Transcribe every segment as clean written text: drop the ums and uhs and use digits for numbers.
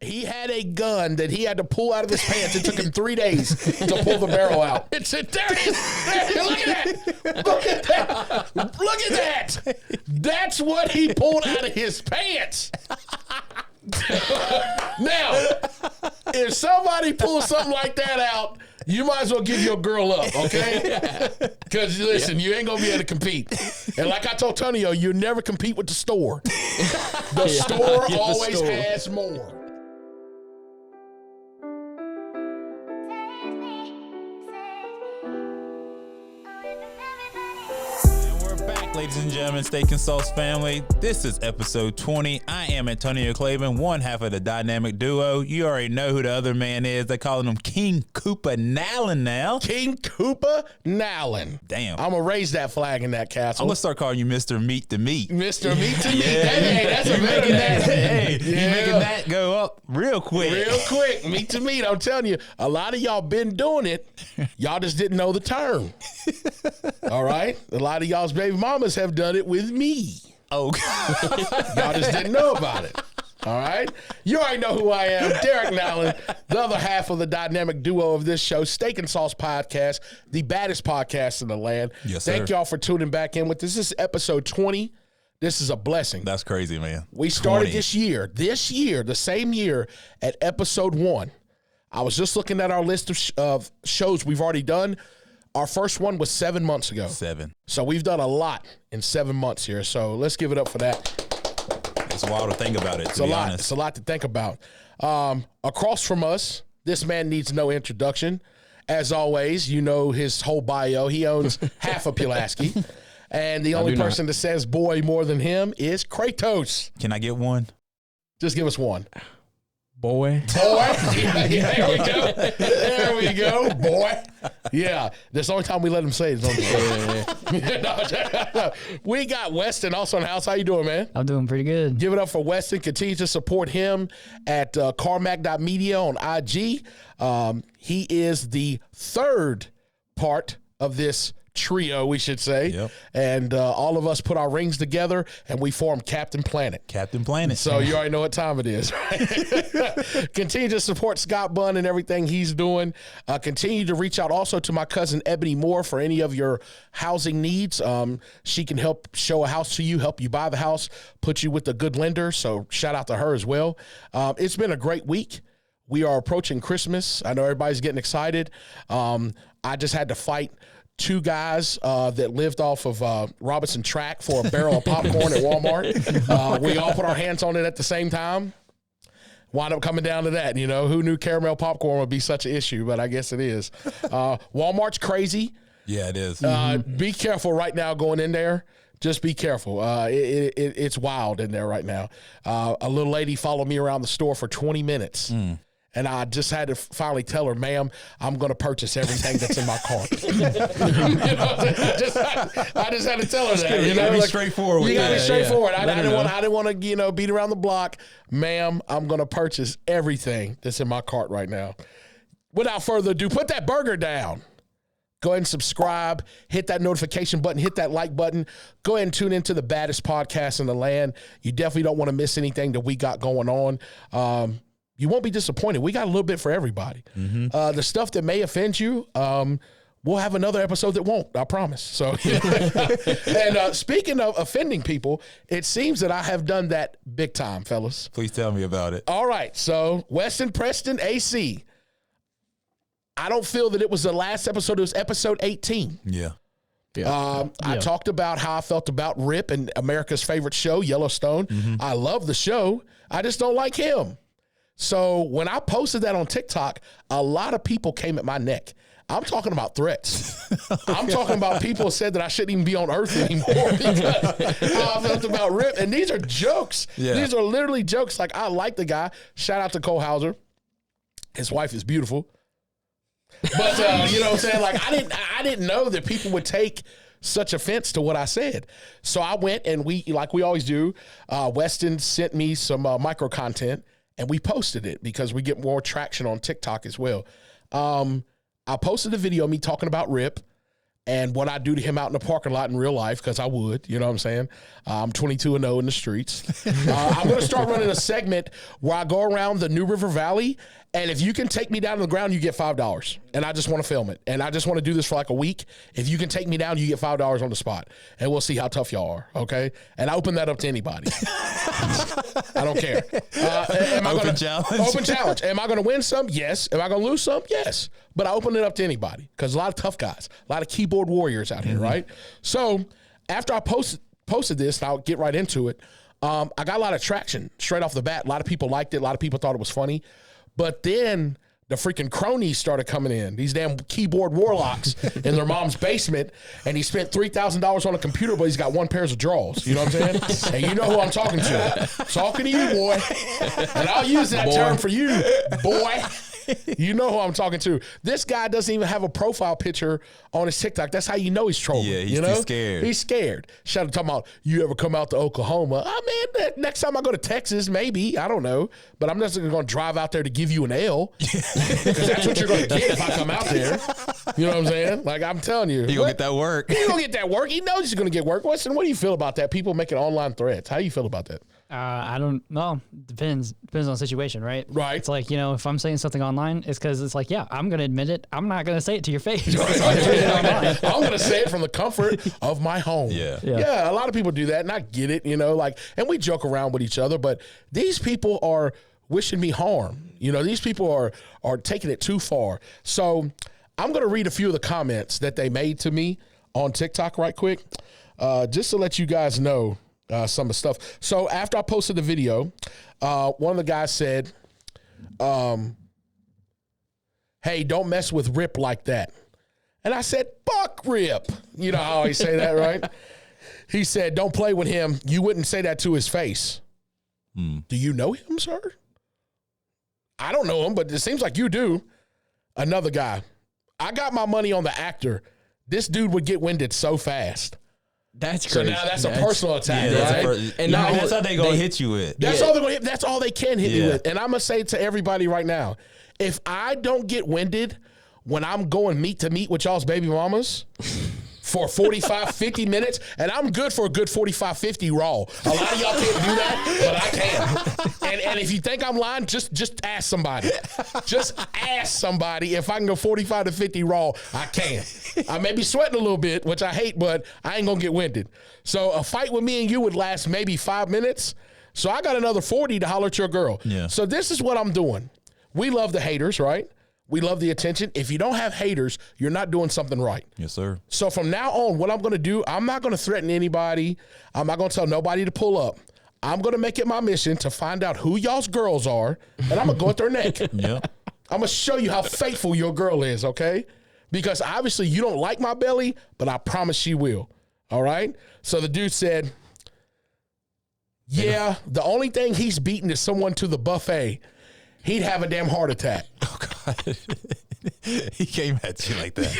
He had a gun that he had to pull out of his pants. It took him 3 days to pull the barrel out. It's there it is. There, look at that. Look at that. Look at that. That's what he pulled out of his pants. Now, if somebody pulls something like that out, you might as well give your girl up, okay? Because, listen, you ain't going to be able to compete. And like I told Tonio, you never compete with the store. The store always has more. Ladies and gentlemen, Steak and Sauce family, this is episode 20. I am Antonio Claiborne, one half of the dynamic duo. You already know who the other man is. They calling him King Koopa Nowlin now. King Koopa Nowlin. Damn. I'm going to raise that flag in that castle. I'm going to start calling you Mr. Meat to Meat. Mr. Meat to Meat. Hey, that's a better name. Hey, you making that go up real quick. Real quick. Meat to Meat. I'm telling you, a lot of y'all been doing it. Y'all just didn't know the term. All right? A lot of y'all's baby mamas have done it with me. Oh, y'all just didn't know about it. All right? You already know who I am, Derek Nowlin, the other half of the dynamic duo of this show, Steak and Sauce Podcast, the baddest podcast in the land. Yes, sir. Thank y'all for tuning back in with this. This is episode 20. This is a blessing. That's crazy, man. We started this year, the same year, at episode 1. I was just looking at our list of shows we've already done. Our first one was 7 months ago. 7. So we've done a lot in 7 months here. So let's give it up for that. It's wild to think about it, It's a lot. It's a lot to think about. Across from us, this man needs no introduction. As always, you know his whole bio. He owns half of Pulaski. And the only person that says boy more than him is Kratos. Can I get one? Just give us one. Boy. Yeah, there we go. There we go, boy. Yeah, that's the only time we let him say it. We got Weston also in the house. How you doing, man? I'm doing pretty good. Give it up for Weston. Continue to support him at carmack.media on IG. He is the third part of this trio, we should say. Yep. And all of us put our rings together and we form Captain Planet. Captain Planet. So you already know what time it is. Right? Continue to support Scott Bunn and everything he's doing. Continue to reach out also to my cousin Ebony Moore for any of your housing needs. She can help show a house to you, help you buy the house, put you with a good lender. So shout out to her as well. It's been a great week. We are approaching Christmas. I know everybody's getting excited. I just had to fight 2 guys that lived off of Robinson Track for a barrel of popcorn at Walmart. We all put our hands on it at the same time. Wound up coming down to that. You know, who knew caramel popcorn would be such an issue, but I guess it is. Walmart's crazy. Yeah, it is. Be careful right now going in there. Just be careful. It's wild in there right now. A little lady followed me around the store for 20 minutes. And I just had to finally tell her, ma'am, I'm going to purchase everything that's in my cart. I just had to tell her that. You got to be straightforward with that. You got to be straightforward. Yeah. I didn't want to, beat around the block. Ma'am, I'm going to purchase everything that's in my cart right now. Without further ado, put that burger down. Go ahead and subscribe, hit that notification button, hit that like button. Go ahead and tune into the baddest podcast in the land. You definitely don't want to miss anything that we got going on. You won't be disappointed. We got a little bit for everybody. The stuff that may offend you, we'll have another episode that won't, I promise. So, and speaking of offending people, it seems that I have done that big time, fellas. Please tell me about it. All right. So, Weston Preston, AC. I don't feel that it was the last episode. It was episode 18. Yeah. I talked about how I felt about Rip and America's favorite show, Yellowstone. I love the show. I just don't like him. So when I posted that on TikTok, a lot of people came at my neck. I'm talking about threats. I'm talking about people said that I shouldn't even be on Earth anymore because how I felt about Rip. And these are jokes. Yeah. These are literally jokes. Like, I like the guy. Shout out to Cole Hauser. His wife is beautiful. But you know what I'm saying? Like, I didn't know that people would take such offense to what I said. So I went and we always do, Weston sent me some micro content. And we posted it because we get more traction on TikTok as well. I posted a video of me talking about Rip. and what I do to him out in the parking lot in real life, because I would, you know what I'm saying? I'm 22-0 in the streets. I'm going to start running a segment where I go around the New River Valley, and if you can take me down to the ground, you get $5. And I just want to film it. And I just want to do this for like a week. If you can take me down, you get $5 on the spot. And we'll see how tough y'all are, okay? And I open that up to anybody. I don't care. Open challenge. Open challenge. Am I going to win some? Yes. Am I going to lose some? Yes. But I open it up to anybody because a lot of tough guys, a lot of keyboard warriors out here, right? So after I posted this, and I'll get right into it, I got a lot of traction straight off the bat. A lot of people liked it. A lot of people thought it was funny. But then the freaking cronies started coming in, these damn keyboard warlocks in their mom's basement, and he spent $3,000 on a computer, but he's got one pair of drawers. You know what I'm saying? And you know who I'm talking to. Talking to you, boy. And I'll use that term for you, boy. You know who I'm talking to. This guy doesn't even have a profile picture on his TikTok. That's how you know he's trolling. Yeah, he's you know? too scared. He's scared. Shout out talking about, you ever come out to Oklahoma? Oh, man, next time I go to Texas, maybe. I don't know. But I'm not going to drive out there to give you an L. Because that's what you're going to get if I come out there. You know what I'm saying? Like, I'm telling you. You're going to get that work. He's going to get that work. He knows he's going to get work. What do you feel about that? People making online threats. How do you feel about that? I don't know. Depends on the situation, right? Right. It's like, if I'm saying something online, it's because it's like, yeah, I'm going to admit it. I'm not going to say it to your face. I'm going to say it from the comfort of my home. Yeah. Yeah. A lot of people do that, and I get it, and we joke around with each other, but these people are wishing me harm. These people are taking it too far. So I'm going to read a few of the comments that they made to me on TikTok right quick, just to let you guys know some of the stuff. So after I posted the video, one of the guys said, hey, don't mess with Rip like that. And I said, fuck Rip. You know how I always say that, right? He said, don't play with him. You wouldn't say that to his face. Do you know him, sir? I don't know him, but it seems like you do. Another guy. I got my money on the actor. This dude would get winded so fast. That's crazy. So now that's a personal attack, right? And now that's how they gonna hit you with. That's all they're gonna hit. That's all they can hit me with. And I'm gonna say to everybody right now, if I don't get winded when I'm going meet to meet with y'all's baby mamas for 45, 50 minutes, and I'm good for a good 45, 50 raw. A lot of y'all can't do that, but I can. And if you think I'm lying, just ask somebody. Just ask somebody if I can go 45 to 50 raw. I can. I may be sweating a little bit, which I hate, but I ain't gonna get winded. So a fight with me and you would last maybe 5 minutes. So I got another 40 to holler at your girl. Yeah. So this is what I'm doing. We love the haters, right? We love the attention. If you don't have haters, you're not doing something right. Yes, sir. So from now on, what I'm going to do, I'm not going to threaten anybody. I'm not going to tell nobody to pull up. I'm going to make it my mission to find out who y'all's girls are, and I'm going to go at their neck. Yeah. I'm going to show you how faithful your girl is, okay? Because obviously you don't like my belly, but I promise she will. All right? So the dude said, yeah, the only thing he's beaten is someone to the buffet. He'd have a damn heart attack. Oh God, he came at you like that.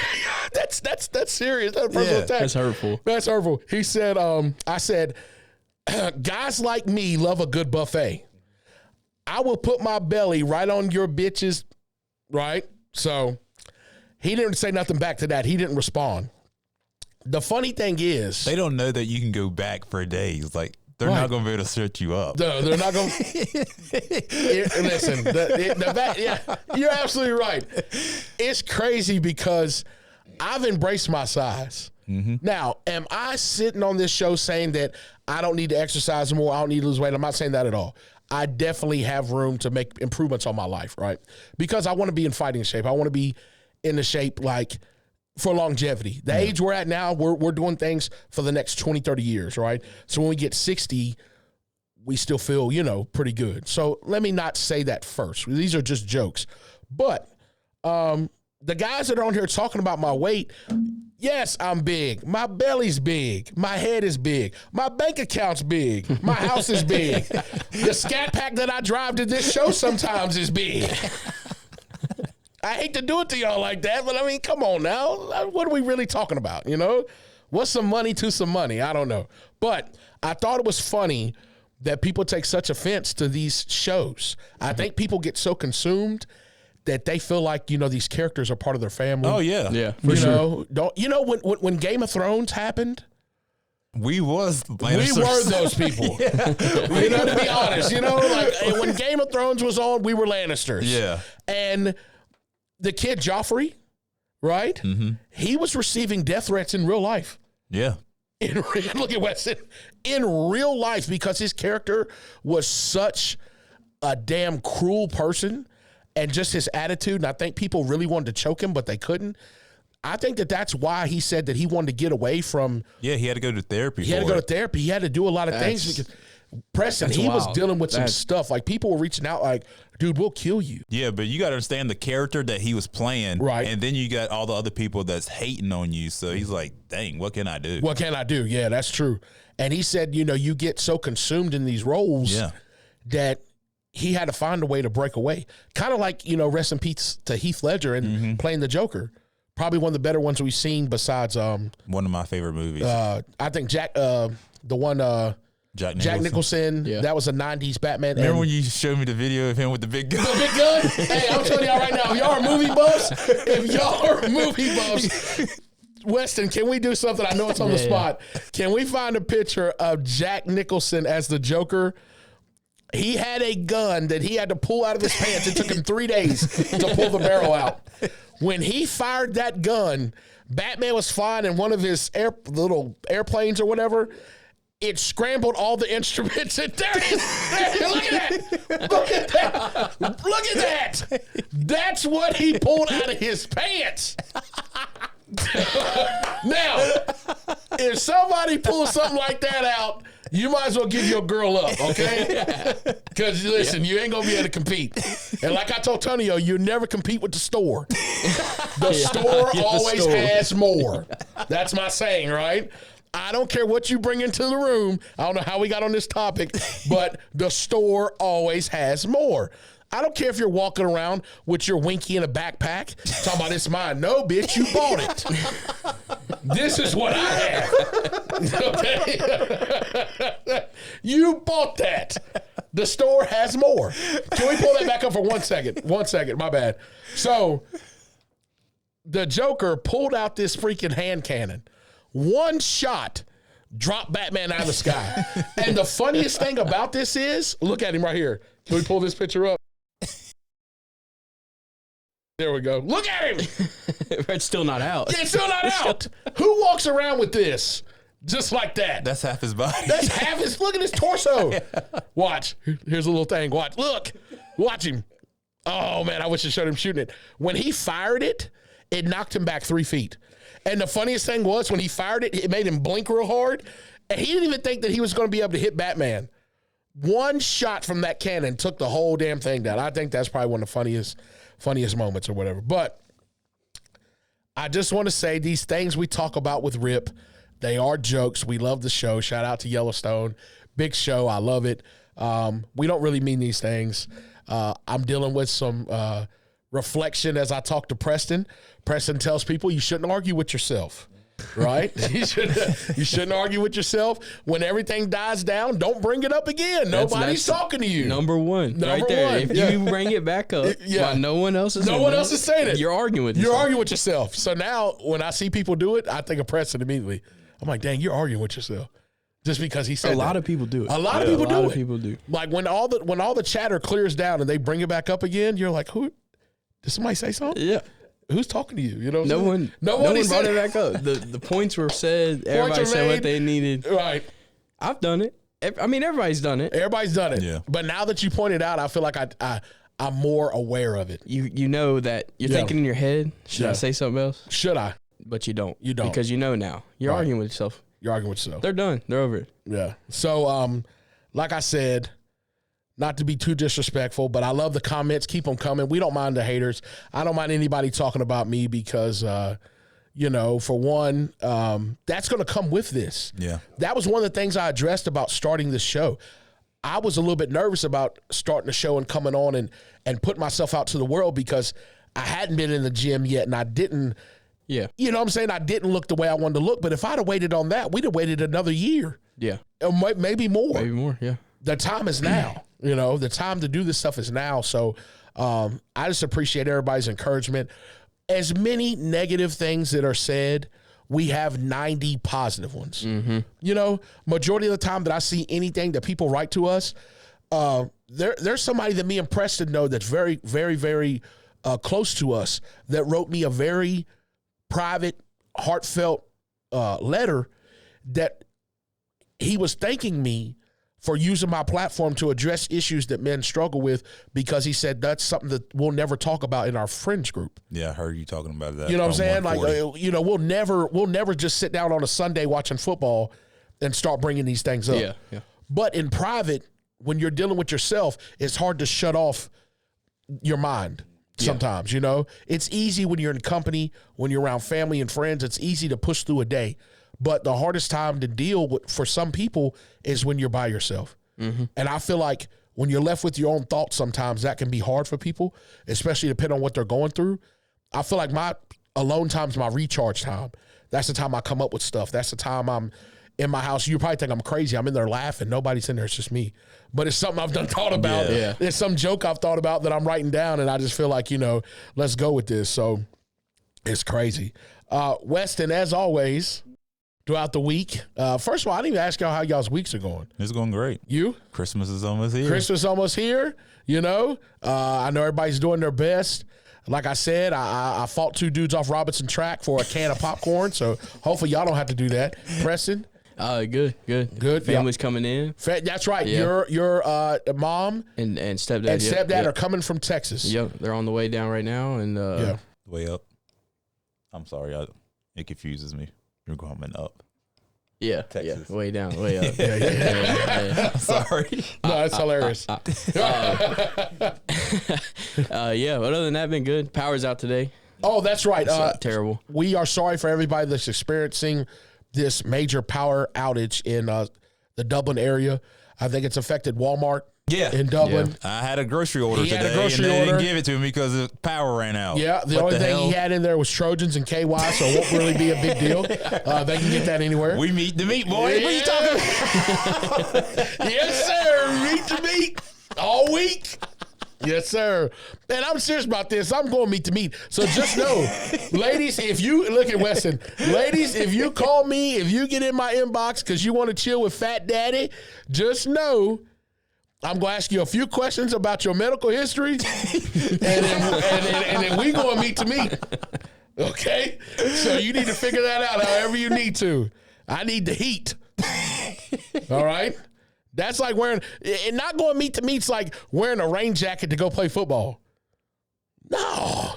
That's serious. That's a personal attack. That's hurtful. That's hurtful. He said, I said, guys like me love a good buffet. I will put my belly right on your bitches, right? So he didn't say nothing back to that. He didn't respond. The funny thing is, they don't know that you can go back for days. Like, they're not going to be able to search you up. No, they're not going to. Listen, you're absolutely right. It's crazy because I've embraced my size. Mm-hmm. Now, am I sitting on this show saying that I don't need to exercise more, I don't need to lose weight? I'm not saying that at all. I definitely have room to make improvements on my life, right? Because I want to be in fighting shape. I want to be in the shape like for longevity. The age we're at now, we're doing things for the next 20, 30 years, right? So when we get 60, we still feel, pretty good. So let me not say that first. These are just jokes. But the guys that are on here talking about my weight, yes, I'm big. My belly's big. My head is big. My bank account's big. My house is big. The scat pack that I drive to this show sometimes is big. I hate to do it to y'all like that, but I mean, come on now. What are we really talking about, What's some money to some money? I don't know. But I thought it was funny that people take such offense to these shows. I think people get so consumed that they feel like, these characters are part of their family. Oh yeah. Yeah, for sure. When Game of Thrones happened, We was we were those people. To be honest, like when Game of Thrones was on, we were Lannisters. Yeah. And the kid Joffrey, right? Mm-hmm. He was receiving death threats in real life. Yeah. Look at Weston. In real life, because his character was such a damn cruel person and just his attitude. And I think people really wanted to choke him, but they couldn't. I think that's why he said that he wanted to get away from. Yeah, he had to go to therapy. He had to go to therapy. He had to do a lot of things because Preston, he was dealing with some stuff. Like people were reaching out, like, dude, we'll kill you. Yeah, but you got to understand the character that he was playing, right? And then you got all the other people that's hating on you. So he's like, dang, what can I do? What can I do? Yeah, that's true. And he said, you get so consumed in these roles that he had to find a way to break away. Kind of like, rest in peace to Heath Ledger and playing the Joker. Probably one of the better ones we've seen besides one of my favorite movies. I think Jack Nicholson. Yeah. That was a 90s Batman. Remember when you showed me the video of him with the big gun? The big gun? Hey, I'm telling y'all right now, if y'all are movie buffs, Weston, can we do something? I know it's on the spot. Can we find a picture of Jack Nicholson as the Joker? He had a gun that he had to pull out of his pants. It took him 3 days to pull the barrel out. When he fired that gun, Batman was flying in one of his little airplanes or whatever. It scrambled all the instruments. And there it is. Look at that. Look at that. Look at that. That's what he pulled out of his pants. Now, if somebody pulls something like that out, you might as well give your girl up, okay? Because, listen, you ain't going to be able to compete. And like I told Tonio, you never compete with the store. The store always has more. That's my saying, right? I don't care what you bring into the room. I don't know how we got on this topic, but the store always has more. I don't care if you're walking around with your Winky in a backpack talking about it's mine. No, bitch, you bought it. This is what I have. Okay? You bought that. The store has more. Can we pull that back up for 1 second? 1 second, my bad. So the Joker pulled out this freaking hand cannon. One shot dropped Batman out of the sky. And the funniest thing about this is, look at him right here. Can we pull this picture up? There we go. Look at him. It's still not out. Yeah, it's still not out. Who walks around with this just like that? That's half his body. That's half his. Look at his torso. Watch. Here's a little thing. Watch. Look. Watch him. Oh, man, I wish I showed him shooting it. When he fired it, it knocked him back 3 feet. And the funniest thing was when he fired it, it made him blink real hard. And he didn't even think that he was going to be able to hit Batman. One shot from that cannon took the whole damn thing down. I think that's probably one of the funniest moments or whatever. But I just want to say these things we talk about with Rip, they are jokes. We love the show. Shout out to Yellowstone. Big show. I love it. We don't really mean these things. I'm dealing with some reflection as I talk to Preston. Preston tells people you shouldn't argue with yourself. Right? You shouldn't argue with yourself. When everything dies down, don't bring it up again. Nobody's talking to you. Number one. If you bring it back up, while no one else is saying it. You're arguing with yourself. You're arguing with yourself. So now when I see people do it, I think of Preston immediately. I'm like, dang, you're arguing with yourself. Just because he said a lot of people do it. A lot of people do. Like when all the chatter clears down and they bring it back up again, you're like, who? Did somebody say something? Yeah. Who's talking to you? You know, no one brought it back up. The points were said. Everybody said what they needed. Right. I've done it. I mean, everybody's done it. Everybody's done it. Yeah. But now that you pointed out, I feel like I'm more aware of it. You know that you're thinking in your head. Should I say something else? Should I? But you don't. You don't because you know now. You're arguing with yourself. You're arguing with yourself. They're done. They're over it. Yeah. So, like I said. Not to be too disrespectful, but I love the comments. Keep them coming. We don't mind the haters. I don't mind anybody talking about me because, for one, that's going to come with this. Yeah. That was one of the things I addressed about starting this show. I was a little bit nervous about starting the show and coming on and putting myself out to the world because I hadn't been in the gym yet and I didn't. Yeah. You know what I'm saying? I didn't look the way I wanted to look. But if I'd have waited on that, we'd have waited another year. Yeah. Or maybe more. Maybe more, yeah. The time is now. You know, the time to do this stuff is now. So I just appreciate everybody's encouragement. As many negative things that are said, we have 90 positive ones. You know, majority of the time that I see anything that people write to us, there's somebody that me and Preston know that's very, very, very close to us that wrote me a very private, heartfelt letter that he was thanking me for using my platform to address issues that men struggle with, because he said that's something that we'll never talk about in our friends group. Yeah, I heard you talking about that. You know what I'm saying? Like, you know, we'll never just sit down on a Sunday watching football and start bringing these things up. Yeah. But in private, when you're dealing with yourself, it's hard to shut off your mind sometimes, you know? It's easy when you're in company, when you're around family and friends, it's easy to push through a day. But the hardest time to deal with for some people is when you're by yourself. And I feel like when you're left with your own thoughts, sometimes that can be hard for people, especially depending on what they're going through. I feel like my alone time is my recharge time. That's the time I come up with stuff. That's the time I'm in my house. You probably think I'm crazy. I'm in there laughing. Nobody's in there. It's just me. But it's something I've done thought about. Yeah. It's some joke I've thought about that I'm writing down, and I just feel like, you know, let's go with this. So it's crazy. Weston, as always, throughout the week. First of all, I didn't even ask y'all how y'all's weeks are going. It's going great. You? Christmas is almost here. Christmas almost here, you know. I know everybody's doing their best. Like I said, I fought 2 dudes off Robinson Track for a can of popcorn, so hopefully y'all don't have to do that. Preston? Good. Family's coming in. That's right. Yeah. Your mom And stepdad. stepdad are coming from Texas. Yep, they're on the way down right now. And Way up. I'm sorry. It confuses me. You're coming up. Yeah, Texas. way down, way up. Sorry. No, it's hilarious. But other than that, been good. Power's out today. Oh, that's right. Terrible. We are sorry for everybody that's experiencing this major power outage in the Dublin area. I think it's affected Walmart in Dublin. I had a grocery order He had today, a grocery and they order. didn't give it to me because the power ran out. Yeah, the What only thing hell? he had in there was Trojans and KY, so it won't really be a big deal. They can get that anywhere. We meet the meat, boy. Yeah. What are you talking about? Yes, sir. Meet the meat all week. Yes, sir. Man, I'm serious about this. I'm going meet to meet. So just know, ladies, if you look at Weston, ladies, if you call me, if you get in my inbox because you want to chill with Fat Daddy, just know I'm going to ask you a few questions about your medical history, and then we going meet to meet. Okay? So you need to figure that out however you need to. I need the heat. All right? That's like wearing, and not going meet to meet's like wearing a rain jacket to go play football. No.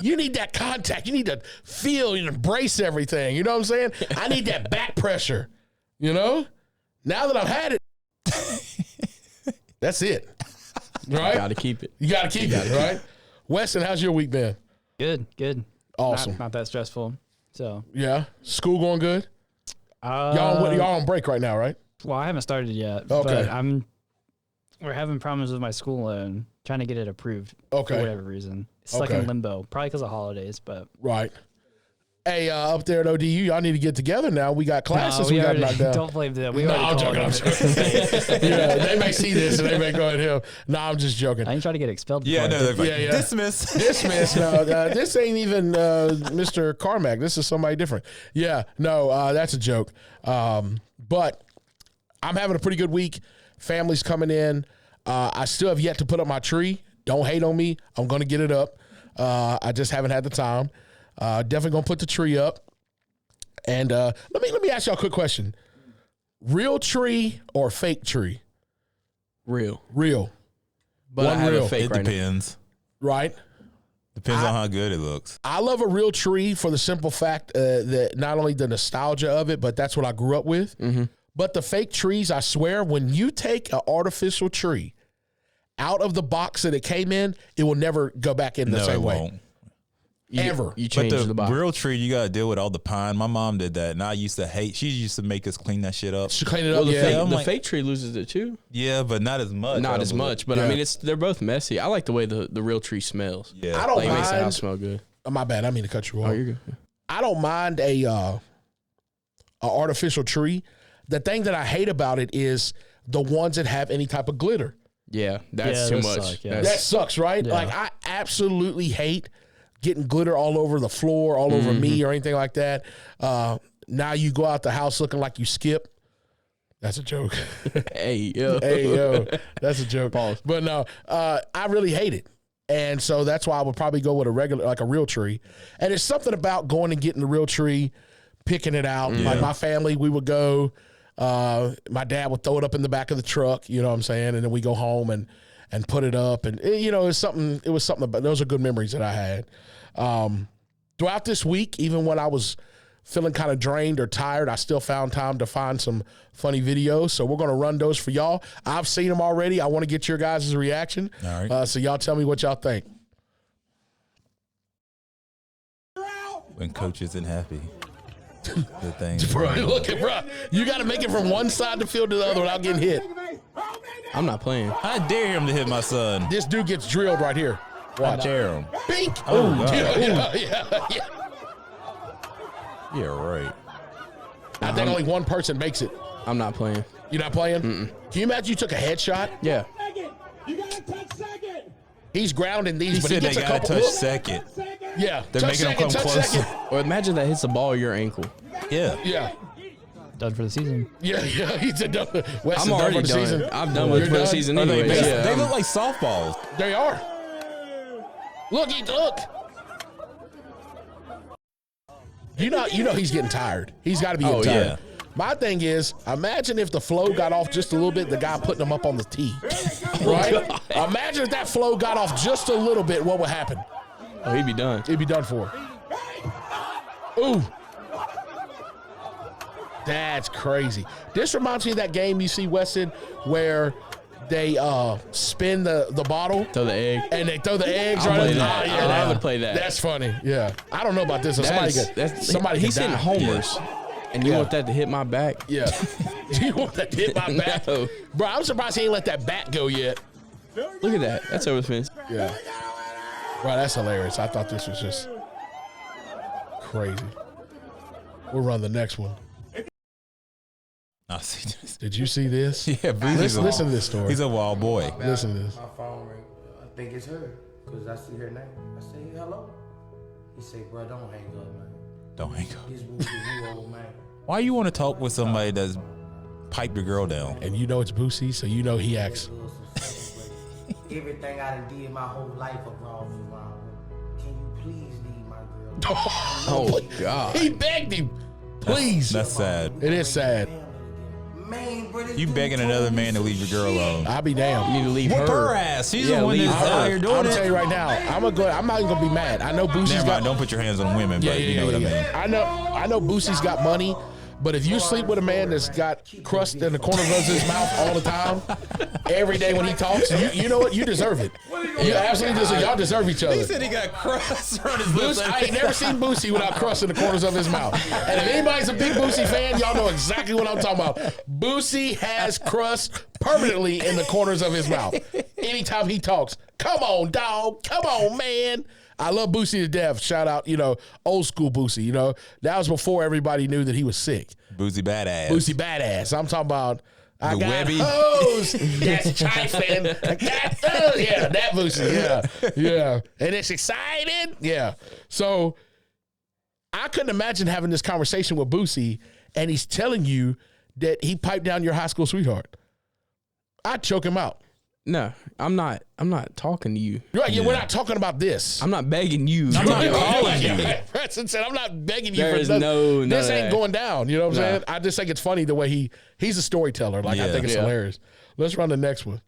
You need that contact. You need to feel and embrace everything. You know what I'm saying? I need that back pressure. You know? Now that I've had it, that's it. Right? Got to keep it. You got to keep it, right? Weston, how's your week been? Good. Awesome. Not that stressful. So, Yeah? School going good? Y'all on break right now, right? well, I haven't started yet. Okay. But we're having problems with my school loan, trying to get it approved Okay. for whatever reason. It's stuck Okay. in limbo, probably because of holidays, but Right. Hey, up there at ODU, y'all need to get together now. We got classes we got to knock down. don't blame them. We No, already I'm called joking. them. I'm joking. Yeah, they may see this and they may go at him. No, I'm just joking. I ain't trying to get expelled. Yeah, before no, I they're like, Yeah. dismiss. Dismiss. No, this ain't even Mr. Carmack. This is somebody different. Yeah, no, that's a joke. But I'm having a pretty good week. Family's coming in. I still have yet to put up my tree. Don't hate on me. I'm going to get it up. I just haven't had the time. Definitely going to put the tree up. And let me ask y'all a quick question. Real tree or fake tree? Real. Real, But One I have real. a fake It right now. depends. right? Depends on how good it looks. I love a real tree for the simple fact that not only the nostalgia of it, but that's what I grew up with. Mm-hmm. But the fake trees, I swear, when you take an artificial tree out of the box that it came in, it will never go back in the No, same it way. won't. Ever. You But change the the box. real tree, you got to deal with all the pine. My mom did that, and I used to hate. She used to make us clean that shit up. To clean it Well, up, the, yeah. fake, I'm the like- fake tree loses it too. Yeah, but not as much. Not as much, but I Yeah. mean, they're both messy. I like the way the real tree smells. Yeah, I don't Like it makes the mind. house smell good. Oh, my bad. I mean to cut you off. Oh, you're good. I don't mind a artificial tree. The thing that I hate about it is the ones that have any type of glitter. Yeah, that's Yeah, too those much. suck, yeah. That's- That sucks, right? Yeah. Like I absolutely hate getting glitter all over the floor, all over me or anything like that. Now you go out the house looking like you skip. That's a joke. hey, yo. Hey, yo, that's a joke. Pause. But no, I really hate it. And so that's why I would probably go with a regular, like a real tree. And it's something about going and getting the real tree, picking it out. Like my family, we would go, my dad would throw it up in the back of the truck, you know what I'm saying? And then we go home and put it up. And, you know, it was something, but those are good memories that I had. Throughout this week, even when I was feeling kind of drained or tired, I still found time to find some funny videos. So we're going to run those for y'all. I've seen them already. I want to get your guys' reaction. All right. So y'all tell me what y'all think. When coach isn't happy. The thing. Bro, look at bro. You got to make it from one side of the field to the other without getting hit. I'm not playing. I dare him to hit my son. This dude gets drilled right here. I Watch. dare him. Bink. Oh, God. Yeah. Yeah, right. I think only one person makes it. I'm not playing. You're not playing? Can you imagine you took a headshot? Yeah. You gotta touch second. He's grounding these, He but he said they gets a gotta couple. touch Look. second. Yeah. They're touch making him second, come touch closer. second. Or imagine that hits the ball or your ankle. Yeah. Yeah. Done for the season. Yeah. He's a done. Wes I'm is already for the done. season. I'm done with You're for the done? season Are they, anyway. they, Yeah, they I'm- look like softballs. They are. Look. You know he's getting tired. He's got to be getting Oh, tired. yeah. My thing is, imagine if the flow got off just a little bit, the guy putting him up on the tee. Right? Imagine if that flow got off just a little bit, what would happen? Oh, he'd be done. It'd be done for. Ooh. That's crazy. This reminds me of that game you see, Weston, where they spin the bottle Throw the egg. and they throw the eggs I'll right play in. that. I would play that. That's funny. Yeah. I don't know about this. Somebody he's could hitting die. homers. And you Yeah. want that to hit my back? Yeah. You want that to hit my back? No. Bro, I'm surprised he ain't let that bat go yet. Look at that. That's over the fence. Yeah. Bro, that's hilarious. I thought this was just crazy. We'll run the next one. I see this. Did you see this? Yeah, Boozy's Listen to this story. He's a wild boy. Listen to this. My phone ring. I think it's her, cause I see her name. I say hello. He say, bro, don't hang up, man. Don't hang up. This movie, you old man. Why you want to talk with somebody that's piped your girl down? And you know it's Boosie, so you know he acts. Everything I done did my whole life revolves around her. Can you please leave my girl? Oh, God. He begged him. Please. That's sad. It is sad. Man, bro, this You dude begging told another me man to some leave your girl shit. alone. I'll be damned. You need to leave Whoop her. her ass. She's Yeah, the one leave that's her. out here doing I'm it. tell you right now. I'm not even gonna be mad. I know Boosie's Never got. mind. Don't put your hands on women, but you know what I mean. I know Boosie's got money, but if you sleep with a man that's got crust in the corner of his mouth all the time, every day when he talks, you know what? You deserve it. You absolutely deserve. Y'all deserve each other. He said he got crust on his lips. I ain't never seen Boosie without crust in the corners of his mouth. And if anybody's a big Boosie fan, y'all know exactly what I'm talking about. Boosie has crust permanently in the corners of his mouth. Anytime he talks, come on, dog. Come on, man. I love Boosie to death. Shout out, old school Boosie. That was before everybody knew that he was sick. Boozy badass. Boosie badass. I'm talking about. I The got Webby. hose. That's trifling. I got those. Yeah, that Boosie. Yeah. And it's exciting. Yeah. So I couldn't imagine having this conversation with Boosie and he's telling you that he piped down your high school sweetheart. I'd choke him out. No, I'm not talking to you. Right, yeah, we're not talking about this. I'm not begging you. I'm not calling you. Preston said, I'm not begging you There for is nothing. no This ain't that. going down. You know what I'm No. saying? I just think it's funny the way he's a storyteller. Like, I Yeah. think it's Yeah. hilarious. Let's run the next one.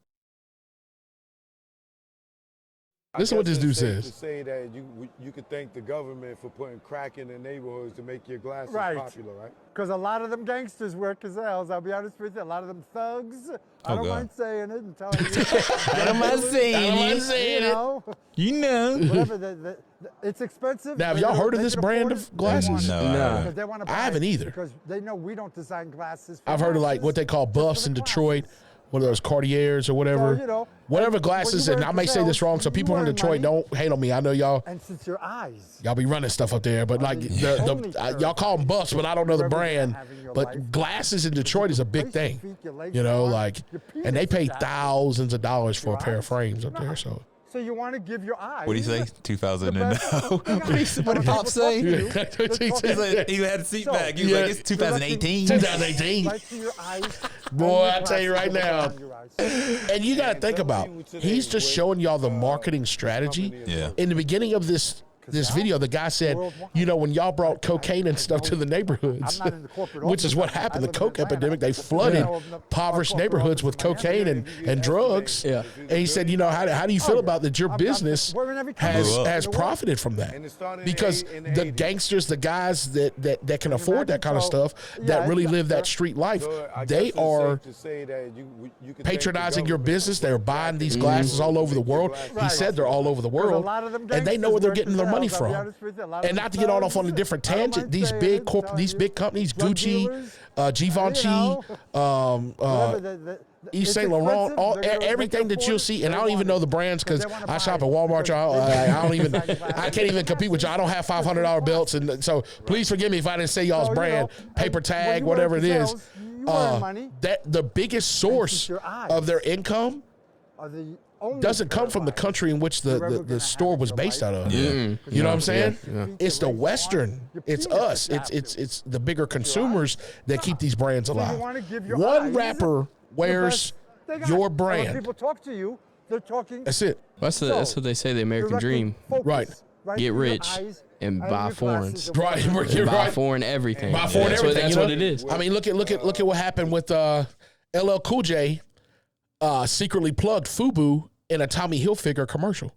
Listen to what this dude says. To say that you could thank the government for putting crack in the neighborhoods to make your glasses Right. popular, right? Because a lot of them gangsters work as hells. I'll be honest with you. A lot of them thugs. I don't God. mind saying it and telling you. I don't mind saying it. You know, You know. whatever. It's expensive. Now, have They y'all don't- heard of they this can brand afford of it. glasses? No, I No. haven't. Because they want to buy I haven't it either. Because they know we don't design glasses. For I've heard of like what they call buffs for in the Detroit, classes. what are those Cartiers or whatever, So, you know, whatever and glasses. when you And I wear may say this Gazelles, wrong, so you people in earn Detroit money. don't hate on me. I know y'all. And since your eyes, Y'all be running stuff up there, but like y'all call them buffs, but I don't know the brand. But glasses in Detroit is a big thing, you know, like, and they pay thousands of dollars for a pair of frames up there. So you want to give your eyes. What do you say? 2000 the and best- no. What did Pop say? They're He's talking- like, he had a seat back. He was like, it's 2018. 2018. Right to your eyes. Boy, And I tell you right now. around your eyes. And you got to think about, he's just showing y'all the marketing strategy. Yeah. In the beginning of this video, the guy said, you know, when y'all brought cocaine and stuff to the neighborhoods, I'm not in the corporate which is what office. happened, the I live in coke Atlanta. epidemic, they flooded impoverished neighborhoods with cocaine and drugs. Yeah. And he said, you know, how do you feel about that your business we're in every country has in the world. profited from that? And it started in Because the the 80s. gangsters, the guys that can afford that kind of So, stuff, yeah, that really live that street life, So I they guess it's are safe to say that you could thank the patronizing your government business. for They're buying these glasses all over the world. He Right. said they're all over the Because a world, lot of them and they know where gangsters they're work getting their money themselves, I'll be from. honest with you. A lot of And them not to get all off on a thugs, different I don't tangent, mind these saying big it, corp, telling these you, big companies, drug Gucci, dealers, Givenchy, whatever Yves it's Saint Laurent, expensive, they're gonna everything make that you'll afford it, see, and they I don't even want know it. the brands because They wanna I buy shop it at Walmart. because Y'all, they- I don't even, I can't even compete with y'all. I don't have $500 belts, and so please forgive me if I didn't say y'all's So, you brand, know, paper and tag, when you whatever work it is. yourselves, you earn money. That the biggest source your eyes of their income Are the only doesn't come from the pair of country in which you're ever the gonna store have was in based your out of. Yeah. You know what I'm saying? Yeah. It's the Western. It's us. It's the bigger consumers that keep these brands So you alive. wanna give your One eyes rapper the wears best they got. your And when brand. people talk to you, they're talking. That's it. That's what they say, the American directly dream. focused Right. right Get through your rich eyes and and buy your foreigns. glasses Right. and whatever. You're Buy right. foreign everything. Buy foreign That's everything. That's you know? what it is. I mean, look at what happened with LL Cool J secretly plugged FUBU in a Tommy Hilfiger commercial.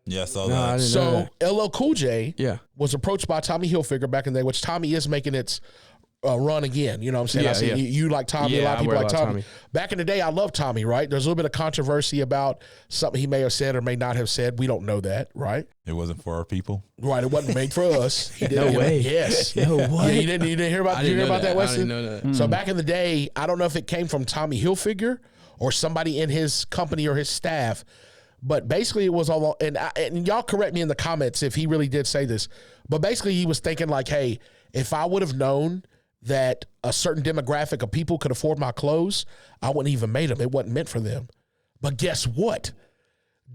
Yeah, I saw No, I that. didn't know So LL Cool J Yeah. was approached by Tommy Hilfiger back in the day, which Tommy is making its run again. You know what I'm saying? Yeah, I see yeah. you like Tommy. A Yeah, lot of I people wear a like lot of Tommy. Tommy. Back in the day, I love Tommy, right? There's a little bit of controversy about something he may have said or may not have said. We don't know that, right? It wasn't for our people. Right. It wasn't made for us. He did, No way. Yes. No Yeah, way. you didn't hear about, I did you didn't hear know about that, that. I Weston? didn't know that. So back in the day, I don't know if it came from Tommy Hilfiger or somebody in his company or his staff, but basically it was all, and y'all correct me in the comments if he really did say this, but basically he was thinking like, hey, if I would have known that a certain demographic of people could afford my clothes, I wouldn't even made them. It wasn't meant for them. But guess what?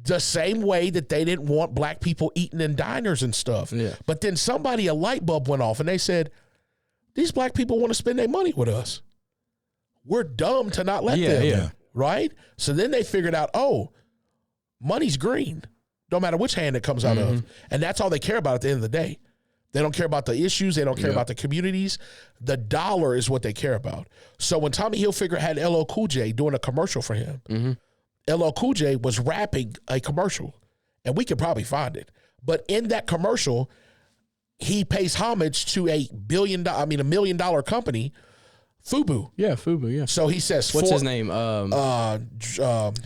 The same way that they didn't want black people eating in diners and stuff. Yeah. But then a light bulb went off and they said, these black people want to spend their money with us. We're dumb to not let them. Yeah. Right? So then they figured out, oh, money's green, no matter which hand it comes out of. And that's all they care about at the end of the day. They don't care about the issues. They don't care about the communities. The dollar is what they care about. So when Tommy Hilfiger had LL Cool J doing a commercial for him, LL Cool J was rapping a commercial, and we could probably find it. But in that commercial, he pays homage to a $1 million company, FUBU. Yeah, FUBU, yeah. So he says, What's his name?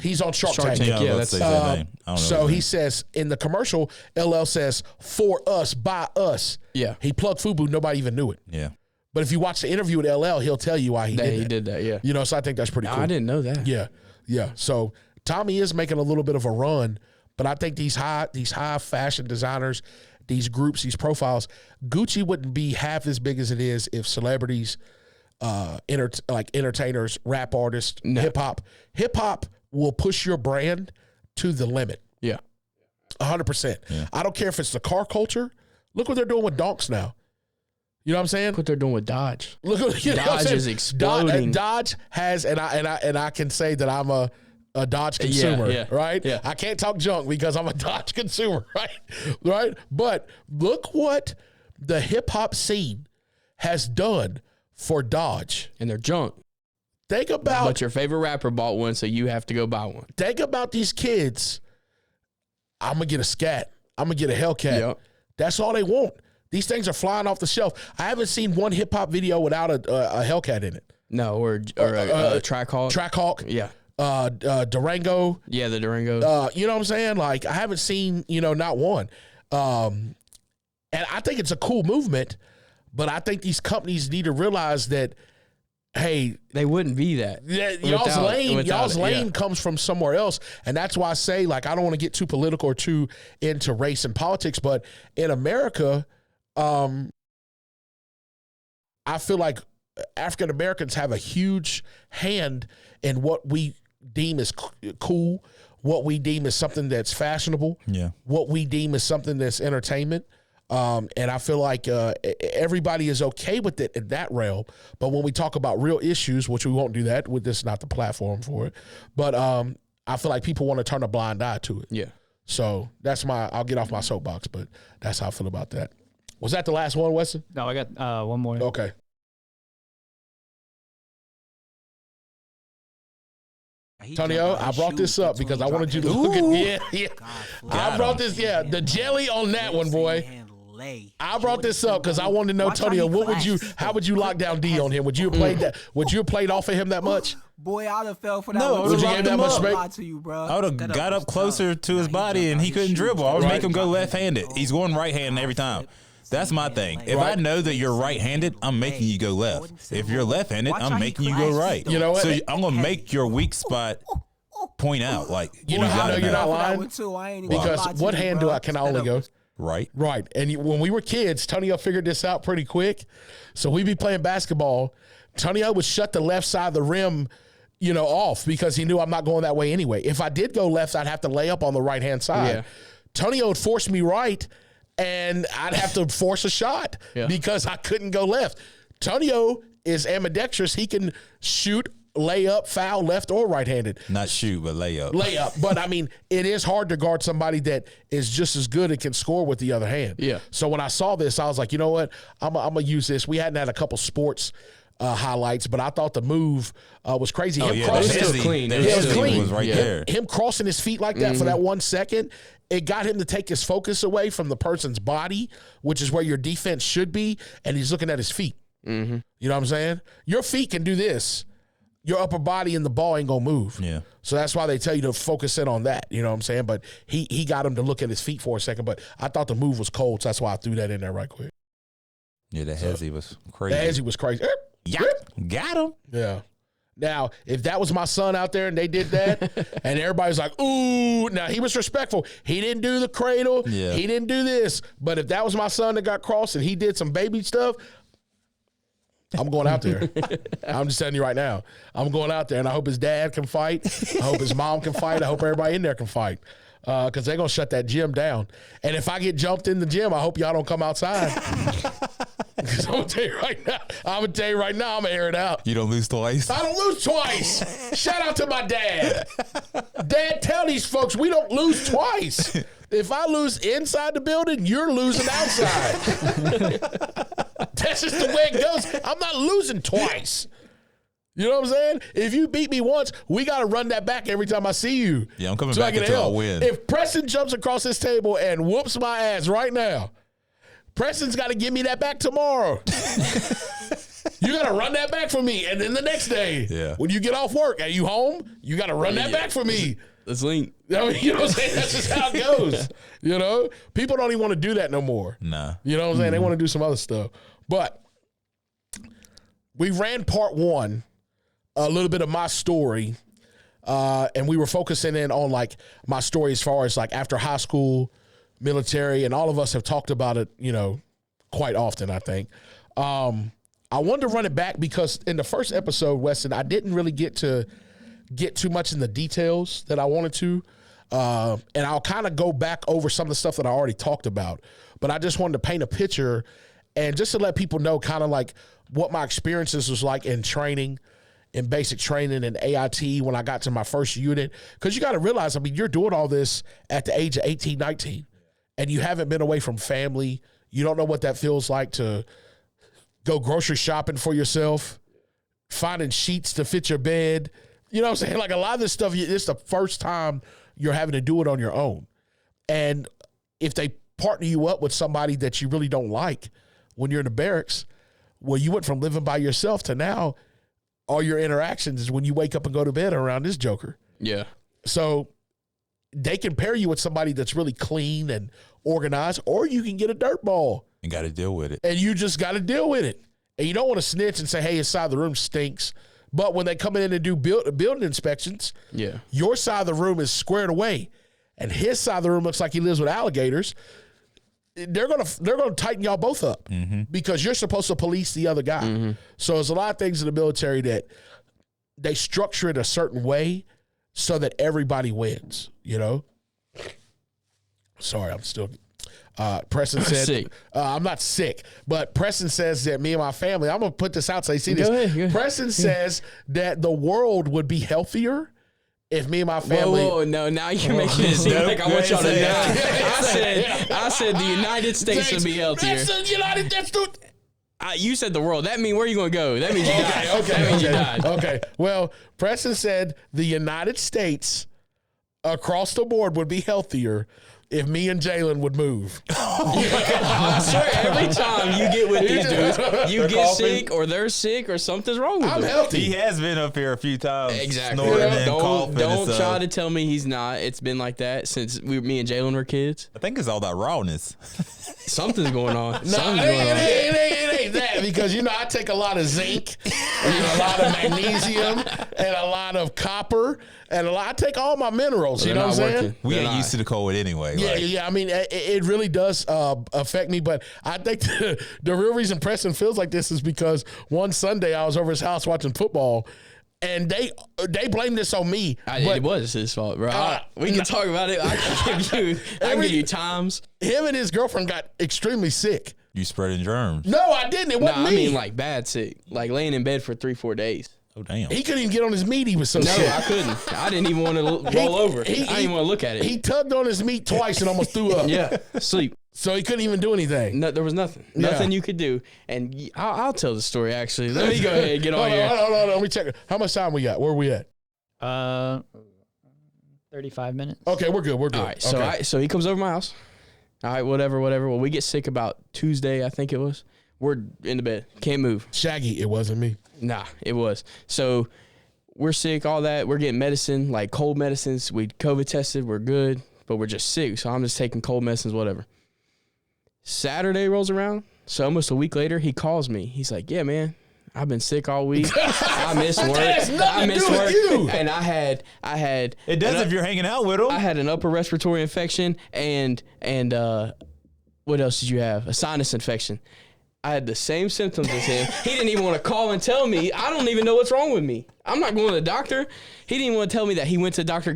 he's on Shark Tank. Tank. Yeah, Yeah, let's say that's- that name. I don't know So his he name. says in the commercial, LL says, for us, by us. Yeah. He plugged FUBU. Nobody even knew it. Yeah. But if you watch the interview with LL, he'll tell you why he That did he that. did that, yeah. You know, so I think that's pretty cool. I didn't know that. Yeah, yeah. So Tommy is making a little bit of a run, but I think these high fashion designers, these groups, these profiles, Gucci wouldn't be half as big as it is if celebrities, like entertainers, rap artists, hip hop will push your brand to the limit. Yeah. 100%. I don't care if it's the car culture. Look what they're doing with donks now. You know what I'm saying? Look what they're doing with Dodge. Look, you know what I'm Dodge saying? is exploding. Dodge has, and I can say that I'm a Dodge consumer, yeah. right? Yeah. I can't talk junk because I'm a Dodge consumer, right? But look what the hip hop scene has done for Dodge. And they're junk. Think about But your favorite rapper bought one, so you have to go buy one. think about these kids. I'm gonna get a Scat. I'm gonna get a Hellcat. Yep. That's all they want. These things are flying off the shelf. I haven't seen one hip hop video without a Hellcat in it. No, or a Trackhawk. Trackhawk. Yeah. Durango. Yeah, the Durango. You know what I'm saying? Like, I haven't seen, not one. And I think it's a cool movement, but I think these companies need to realize that hey, they wouldn't be that. Yeah, y'all's lane it. comes from somewhere else. And that's why I say, like, I don't want to get too political or too into race and politics, but in America, I feel like African Americans have a huge hand in what we deem as cool, what we deem as something that's fashionable, what we deem as something that's entertainment. And I feel like everybody is okay with it in that realm. But when we talk about real issues, which we won't do that, with this is not the platform for it. But I feel like people want to turn a blind eye to it. Yeah. So that's I'll get off my soapbox, but that's how I feel about that. Was that the last one, Weston? No, I got one more. Okay. Tonio, I brought this up because I wanted you to look at I brought this, the jelly on that one, boy. I brought this up because I wanted to know, Tonio, how would you lock down D on him? Would you have played that? Would you have played off of him that much? Boy, I'd have fell for that. No, would you give that much space? I would have got up closer to his body and he couldn't dribble. I would make him go left-handed. He's going right-handed every time. That's my thing. If I know that you're right-handed, I'm making you go left. If you're left-handed, I'm making you go right. You know what? So I'm gonna make your weak spot point out. Like, you know how you're not lying? Because what hand can I only go? Right. Right. And when we were kids, Tonio figured this out pretty quick. So we'd be playing basketball. Tonio would shut the left side of the rim, off because he knew I'm not going that way anyway. If I did go left, I'd have to lay up on the right-hand side. Yeah. Tonio would force me right, and I'd have to force a shot because I couldn't go left. Tonio is ambidextrous. He can shoot, lay up, foul, left or right-handed. Not shoot, but lay up. Lay up. But, I mean, it is hard to guard somebody that is just as good and can score with the other hand. Yeah. So when I saw this, I was like, you know what? I'm going to use this. We hadn't had a couple sports highlights, but I thought the move was crazy. It was clean. It was clean. Was right there. Him crossing his feet like that for that 1 second, it got him to take his focus away from the person's body, which is where your defense should be, and he's looking at his feet. Mm-hmm. You know what I'm saying? Your feet can do this. Your upper body and the ball ain't going to move. Yeah. So that's why they tell you to focus in on that. You know what I'm saying? But he got him to look at his feet for a second, but I thought the move was cold, so that's why I threw that in there right quick. Yeah, the hezzy was crazy. The hezzy was crazy. Got him. Yeah. Now, if that was my son out there and they did that, and everybody's like, ooh, now he was respectful. He didn't do the cradle. Yeah. He didn't do this. But if that was my son that got crossed and he did some baby stuff, I'm going out there. I'm just telling you right now. I'm going out there, and I hope his dad can fight. I hope his mom can fight. I hope everybody in there can fight. Because they're going to shut that gym down. And if I get jumped in the gym, I hope y'all don't come outside. Because I'm going to tell you right now, I'm going to air it out. You don't lose twice? I don't lose twice. Shout out to my dad. Dad, tell these folks we don't lose twice. If I lose inside the building, you're losing outside. That's just the way it goes. I'm not losing twice. You know what I'm saying? If you beat me once, we got to run that back every time I see you. Yeah, I'm coming back until I win. If Preston jumps across this table and whoops my ass right now, Preston's got to give me that back tomorrow. You got to run that back for me. And then the next day, when you get off work, are you home? You got to run that back for me. Let's link. I mean, you know what I'm saying? That's just how it goes. You know? People don't even want to do that no more. Nah. You know what I'm saying? They want to do some other stuff. But we ran part one, a little bit of my story, and we were focusing in on, like, my story as far as, like, after high school, military, and all of us have talked about it, you know, quite often, I think. I wanted to run it back because in the first episode, Weston, I didn't really get too much in the details that I wanted to. And I'll kind of go back over some of the stuff that I already talked about. But I just wanted to paint a picture and just to let people know kind of like what my experiences was like in training, in basic training and AIT when I got to my first unit. Because you got to realize, I mean, you're doing all this at the age of 18, 19, and you haven't been away from family. You don't know what that feels like to go grocery shopping for yourself, finding sheets to fit your bed. You know what I'm saying? Like a lot of this stuff, it's the first time you're having to do it on your own. And if they partner you up with somebody that you really don't like when you're in the barracks, well, you went from living by yourself to now all your interactions is when you wake up and go to bed around this joker. Yeah. So they can pair you with somebody that's really clean and organized, or you can get a dirt ball. And got to deal with it. And you just got to deal with it. And you don't want to snitch and say, hey, his side of the room stinks. But when they come in and do building inspections, your side of the room is squared away, and his side of the room looks like he lives with alligators. They're gonna tighten y'all both up because you're supposed to police the other guy. So there's a lot of things in the military that they structure it a certain way so that everybody wins. You know. Sorry, I'm still. Preston said, I'm not sick, but Preston says that me and my family, I'm going to put this out so you see this. Go ahead. Preston says that the world would be healthier if me and my family. Whoa, no, now you're making it seem like I want y'all to die. I said the United States would be healthier. You said the world. That means where are you going to go? That means you died. That means you died. Okay. Well, Preston said the United States across the board would be healthier if me and Jalen would move. I swear, every time you get with these dudes, you get sick or they're sick or something's wrong with them. I'm healthy. He has been up here a few times. Exactly. Don't try to tell me he's not. It's been like that since me and Jalen were kids. I think it's all that rawness. Something's going on. No, it ain't that because, I take a lot of zinc and a lot of magnesium and a lot of copper and I take all my minerals, you know what I'm saying? We ain't used to the cold anyway. Yeah. I mean, it really does affect me, but I think the real reason Preston feels like this is because one Sunday I was over his house watching football, and they blamed this on me. It was his fault, bro. We can talk about it. I can give you times. Him and his girlfriend got extremely sick. You spreading germs? No, I didn't. It wasn't me. I mean like bad sick, like laying in bed for 3-4 days. Oh, damn. He couldn't even get on his meat. He was so sick. No, I couldn't. I didn't even want to roll over. I didn't even want to look at it. He tugged on his meat twice and almost threw up. Yeah, sleep. So he couldn't even do anything. No, there was nothing. Nothing you could do. And I'll tell the story, actually. Let me go ahead and get on here. Hold on. Let me check. How much time we got? Where are we at? 35 minutes. Okay, we're good. All right, so he comes over my house. All right, whatever. Well, we get sick about Tuesday, I think it was. We're in the bed. Can't move. Shaggy, it wasn't me. Nah, it was. So we're sick, all that. We're getting medicine, like cold medicines. We COVID tested. We're good, but we're just sick. So I'm just taking cold medicines, whatever. Saturday rolls around. So almost a week later, he calls me. He's like, yeah, man, I've been sick all week. I missed work. I missed work. And I had. It does if you're hanging out with him. I had an upper respiratory infection and what else did you have? A sinus infection. I had the same symptoms as him. He didn't even want to call and tell me. I don't even know what's wrong with me. I'm not going to the doctor. He didn't even want to tell me that he went to the doctor,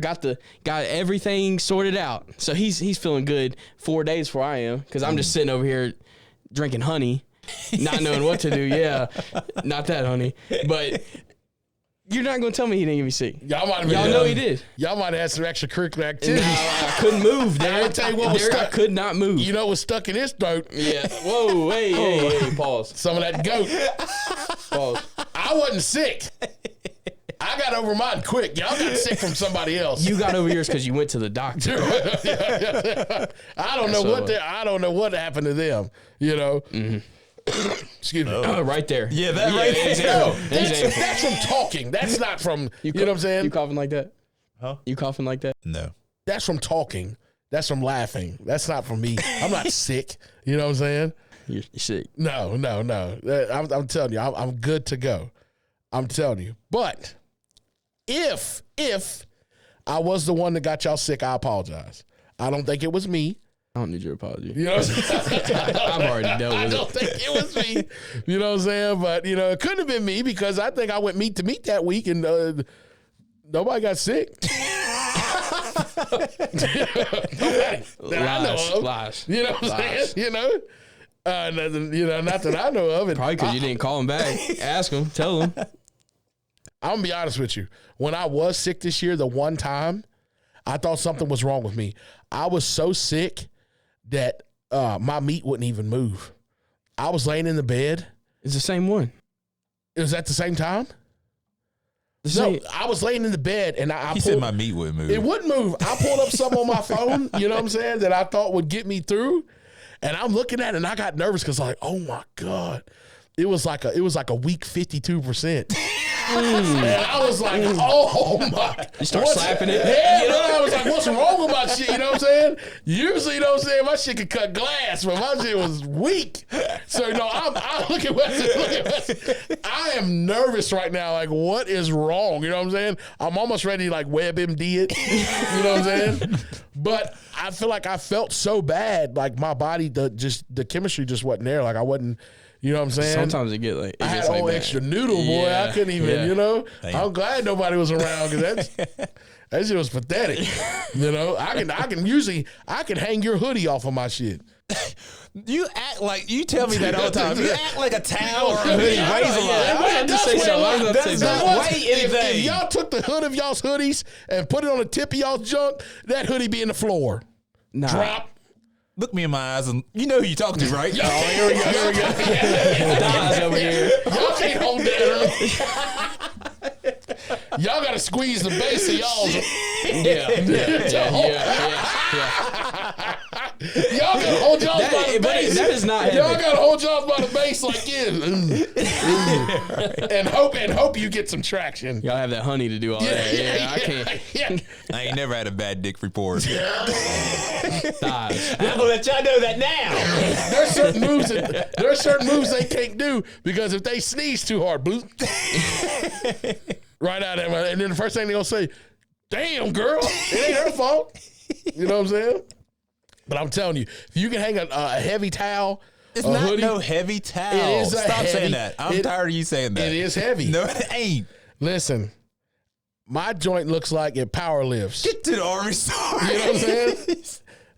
got everything sorted out. So he's feeling good 4 days before I am because I'm just sitting over here drinking honey, not knowing what to do. Yeah, not that honey. But you're not going to tell me he didn't get me sick. Y'all know he did. Y'all might have had some extracurricular activities. No, I couldn't move, Derek. I'll tell you what was stuck. I could not move. You know what was stuck in his throat? Yeah. Whoa, hey, pause. Some of that goat. Pause. I wasn't sick. I got over mine quick. Y'all got sick from somebody else. You got over yours because you went to the doctor. I don't know what happened to them. Mm-hmm. Excuse me. Right there. Yeah, that right there. No, that's from talking. That's not from, you know what I'm saying? You coughing like that? Huh? You coughing like that? No. That's from talking. That's from laughing. That's not from me. I'm not sick. You know what I'm saying? You're sick. No. I'm telling you, I'm good to go. I'm telling you. But if I was the one that got y'all sick, I apologize. I don't think it was me. I don't need your apology. You know what I'm saying? I've already dealt with it. I don't think it was me. You know what I'm saying? But, it couldn't have been me because I think I went meat to meat that week and nobody got sick. Lies. You know what I'm saying? Not that I know of. Probably because you didn't call him back. Ask him. Tell him. I'm going to be honest with you. When I was sick this year, the one time, I thought something was wrong with me. I was so sick that my meat wouldn't even move. I was laying in the bed. It's the same one. It was at the same time? No, I was laying in the bed and He said my meat wouldn't move. It wouldn't move. I pulled up some on my phone, you know what I'm saying, that I thought would get me through. And I'm looking at it and I got nervous because I'm like, oh my God. It was like a weak 52%. And I was like, oh my. You start slapping it. Yeah, bro. I was like, what's wrong with my shit? You know what I'm saying? Usually, you know what I'm saying? My shit could cut glass, but my shit was weak. So, I look at Weston. I am nervous right now. Like, what is wrong? You know what I'm saying? I'm almost ready to like WebMD it. You know what I'm saying? But I feel like I felt so bad. Like my body, the chemistry just wasn't there. Like I wasn't, you know what I'm saying? Sometimes it gets like I had old extra noodle, boy. Yeah, I couldn't even, you know. I'm glad nobody was around because that shit was pathetic. You know, I can hang your hoodie off of my shit. You act like you tell me that all the time. You act like a towel or a hoodie weighs a lot. I Does not weigh anything. If y'all took the hood of y'all's hoodies and put it on the tip of y'all's junk, that hoodie be in the floor. Nah. Drop. Look me in my eyes and you know who you talking to, right? Oh, here we go. Dies over here. Y'all can't hold that up. Y'all gotta squeeze the base of y'all's. Y'all gotta hold y'all's by the base. That is not Y'all heavy. gotta hold y'all's by the base like and hope you get some traction. Y'all have that honey to do all that. Yeah, I can't. Yeah. I ain't never had a bad dick report. Thighs. I'm gonna let y'all know that now. There are certain moves they can't do because if they sneeze too hard, bloop, right out of it, and then the first thing they gonna say, "Damn, girl, it ain't her fault." You know what I'm saying? But I'm telling you, if you can hang a heavy towel, It's a not hoodie, no heavy towel. It is a Stop heavy- saying that. I'm tired of you saying that. It is heavy. No, it ain't. Listen, my joint looks like it power lifts. Get to the Army story. You know what I'm saying?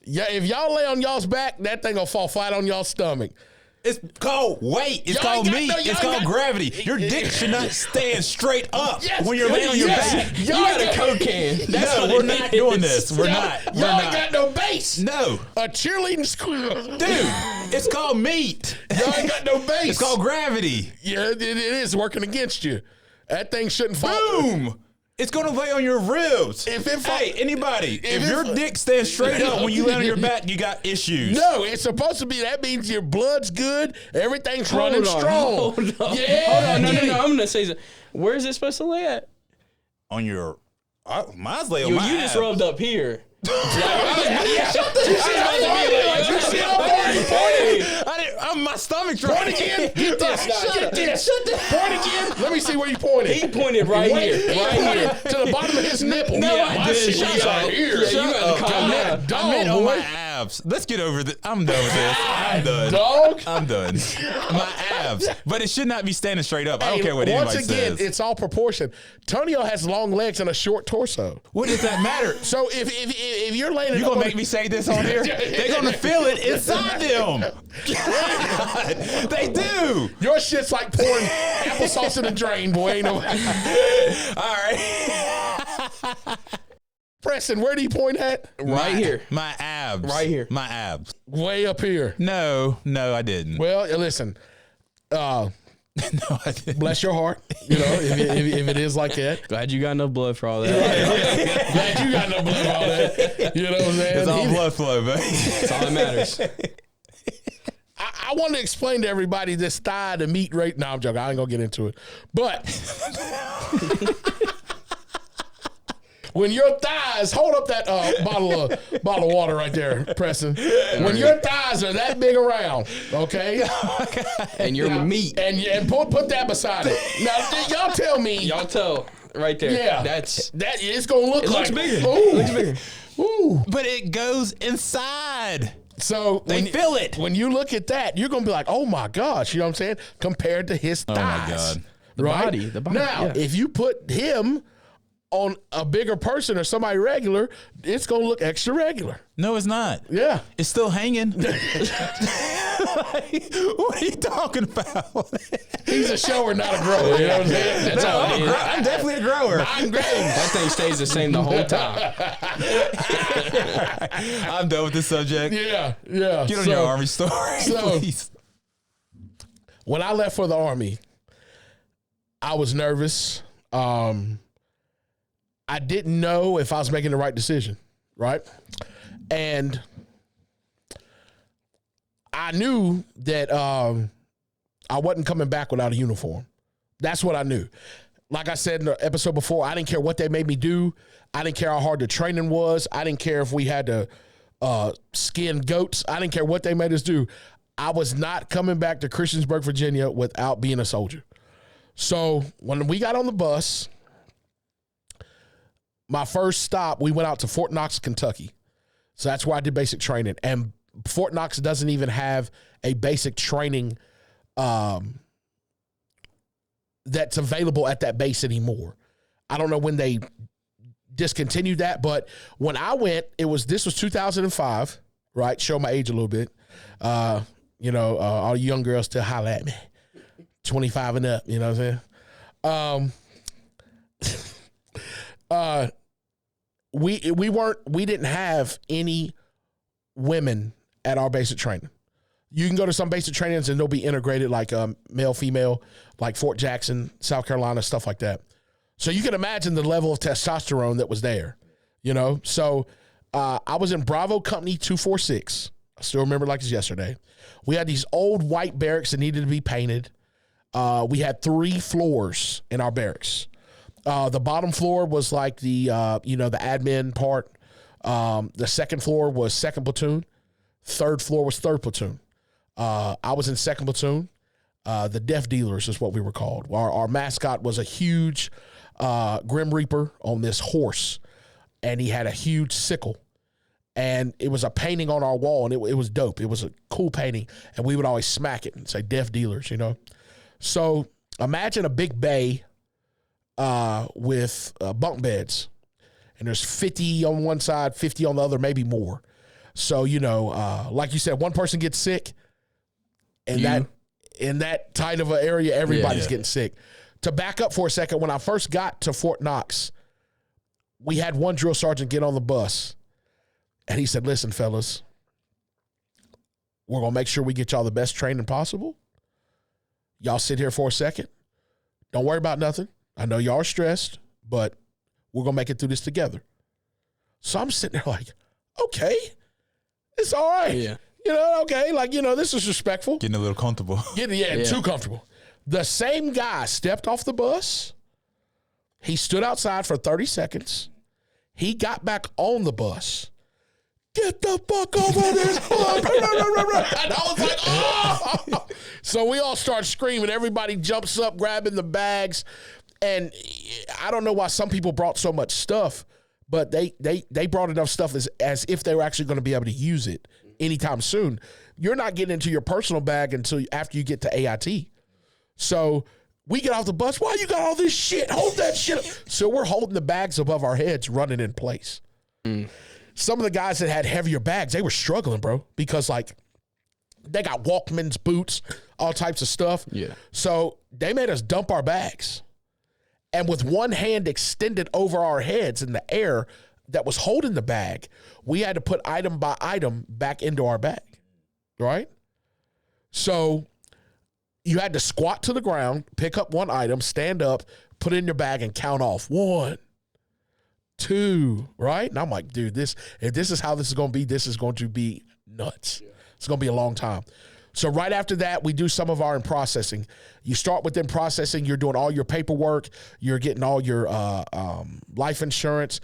Yeah, if y'all lay on y'all's back, that thing gonna fall flat on y'all's stomach. It's called weight. It's Y'all called ain't got meat. no- y'all It's ain't called got- gravity. Your dick should not stand straight up Yes, when you're laying on your yes. back. Y'all You got ain't a Coke can. That's No, what we're it not is. doing this. We're not. We're Y'all ain't not. got no base. No. A cheerleading squirrel. Dude, it's called meat. Y'all ain't got no base. It's called gravity. Yeah, it is working against you. That thing shouldn't fall. Boom. It's gonna lay on your ribs. If it fall- Hey, anybody, if it your fall- dick stands straight up when you lay on your back, you got issues. No, it's supposed to be. That means your blood's good. Everything's Hold running on, strong. hold on. Yeah. Hold on. No. I'm gonna say something. Where is it supposed to lay at? On your, mine's lay on You my just abs. rubbed up here. My stomach's Point right. again. Get this. Get this. Point again. Let me see where you pointed. He pointed right here. Right here. To the bottom of his nipple. No, Yeah, I my didn't. shit Shut was up. right here. Yeah, you got to calm down. I meant on boy. my abs. Let's get over this. I'm done with this. I'm done. Dog. I'm done. My abs. But it should not be standing straight up. I don't care what Once anybody again, says. it's all proportion. Tonio has long legs and a short torso. What does that matter? So if you're laying, You gonna make me say this on here? They're gonna feel it inside them. God, they do. Your shit's like pouring applesauce in a drain, boy. Ain't no. All right. Preston, where do you point at? Right here. My abs. Right here. My abs. Way up here. No, I didn't. Well, listen. No, I didn't. Bless your heart. You know, if it is like that. Glad you got enough blood for all that. Glad you got no blood on that. You know what I'm saying? It's all blood flow, baby. That's all that matters. I want to explain to everybody this thigh to meat rate. No, I'm joking. I ain't gonna get into it. But when your thighs, hold up that bottle of water right there, Preston. When your thighs are that big around, okay, And your meat. and put that beside it. Now y'all tell me, Y'all tell right there. yeah, That's that it's gonna look it like looks bigger. Ooh, It looks bigger. ooh. But it goes inside. So They feel it. When you look at that, you're gonna be like, "Oh my gosh!" You know what I'm saying? Compared to his thighs. my God. The body. Now, Yeah. if you put him on a bigger person or somebody regular, it's gonna look extra regular. No, it's not. Yeah. It's still hanging. Like, what are you talking about? He's a shower, not a grower. You know what I'm saying? That's all it is. I'm definitely a grower. I'm great. That thing stays the same the whole time. I'm done with this subject. Yeah. Get on your Army story, so- please. When I left for the Army, I was nervous. I didn't know if I was making the right decision, right? And I knew that I wasn't coming back without a uniform. That's what I knew. like I said in the episode before, I didn't care what they made me do. I didn't care how hard the training was. I didn't care if we had to skin goats. I didn't care what they made us do. I was not coming back to Christiansburg, Virginia without being a soldier. So when we got on the bus, my first stop, we went out to Fort Knox, Kentucky. So that's where I did basic training. And Fort Knox doesn't even have a basic training that's available at that base anymore. I don't know when they discontinued that, but when I went, this was 2005, right? Show my age a little bit. All young girls still holler at me. 25 and up, you know what I'm saying? We didn't have any women at our basic training. You can go to some basic trainings and they'll be integrated like male, female, like Fort Jackson, South Carolina, stuff like that. So you can imagine the level of testosterone that was there, you know? So I was in Bravo Company 246. I still remember like it's yesterday. We had these old white barracks that needed to be painted. We had 3 floors in our barracks. The bottom floor was like the admin part. The second floor was 2nd platoon. Third floor was 3rd platoon. I was in 2nd platoon. The Death Dealers is what we were called. Our mascot was a huge Grim Reaper on this horse, and he had a huge sickle. And it was a painting on our wall, and it was dope. It was a cool painting, and we would always smack it and say Death Dealers, you know. So imagine a big bay with bunk beds, and there's 50 on one side, 50 on the other, maybe more. So, like you said, one person gets sick, and in that tight of an area, everybody's getting sick. To back up for a second, when I first got to Fort Knox, we had one drill sergeant get on the bus, and he said, listen, fellas, we're going to make sure we get y'all the best training possible. Y'all sit here for a second. Don't worry about nothing. I know y'all are stressed, but we're going to make it through this together. So I'm sitting there like, okay, it's all right. Yeah. Okay, this is respectful. Getting a little comfortable. Too comfortable. The same guy stepped off the bus. He stood outside for 30 seconds. He got back on the bus. Get the fuck over this bus. And I was like, oh. So we all start screaming. Everybody jumps up, grabbing the bags. And I don't know why some people brought so much stuff, but they brought enough stuff as if they were actually going to be able to use it anytime soon. You're not getting into your personal bag until after you get to AIT. So we get off the bus. Why you got all this shit? Hold that shit up. So we're holding the bags above our heads, running in place. Some of the guys that had heavier bags, they were struggling, bro, because they got Walkman's boots, all types of stuff. Yeah. So they made us dump our bags. And with one hand extended over our heads in the air that was holding the bag, we had to put item by item back into our bag, right? So you had to squat to the ground, pick up one item, stand up, put it in your bag, and count off 1, 2, right? And I'm like, dude, if this is how this is going to be, this is going to be nuts. Yeah. It's going to be a long time. So right after that, we do some of our in processing. You start with in processing. You're doing all your paperwork. You're getting all your life insurance.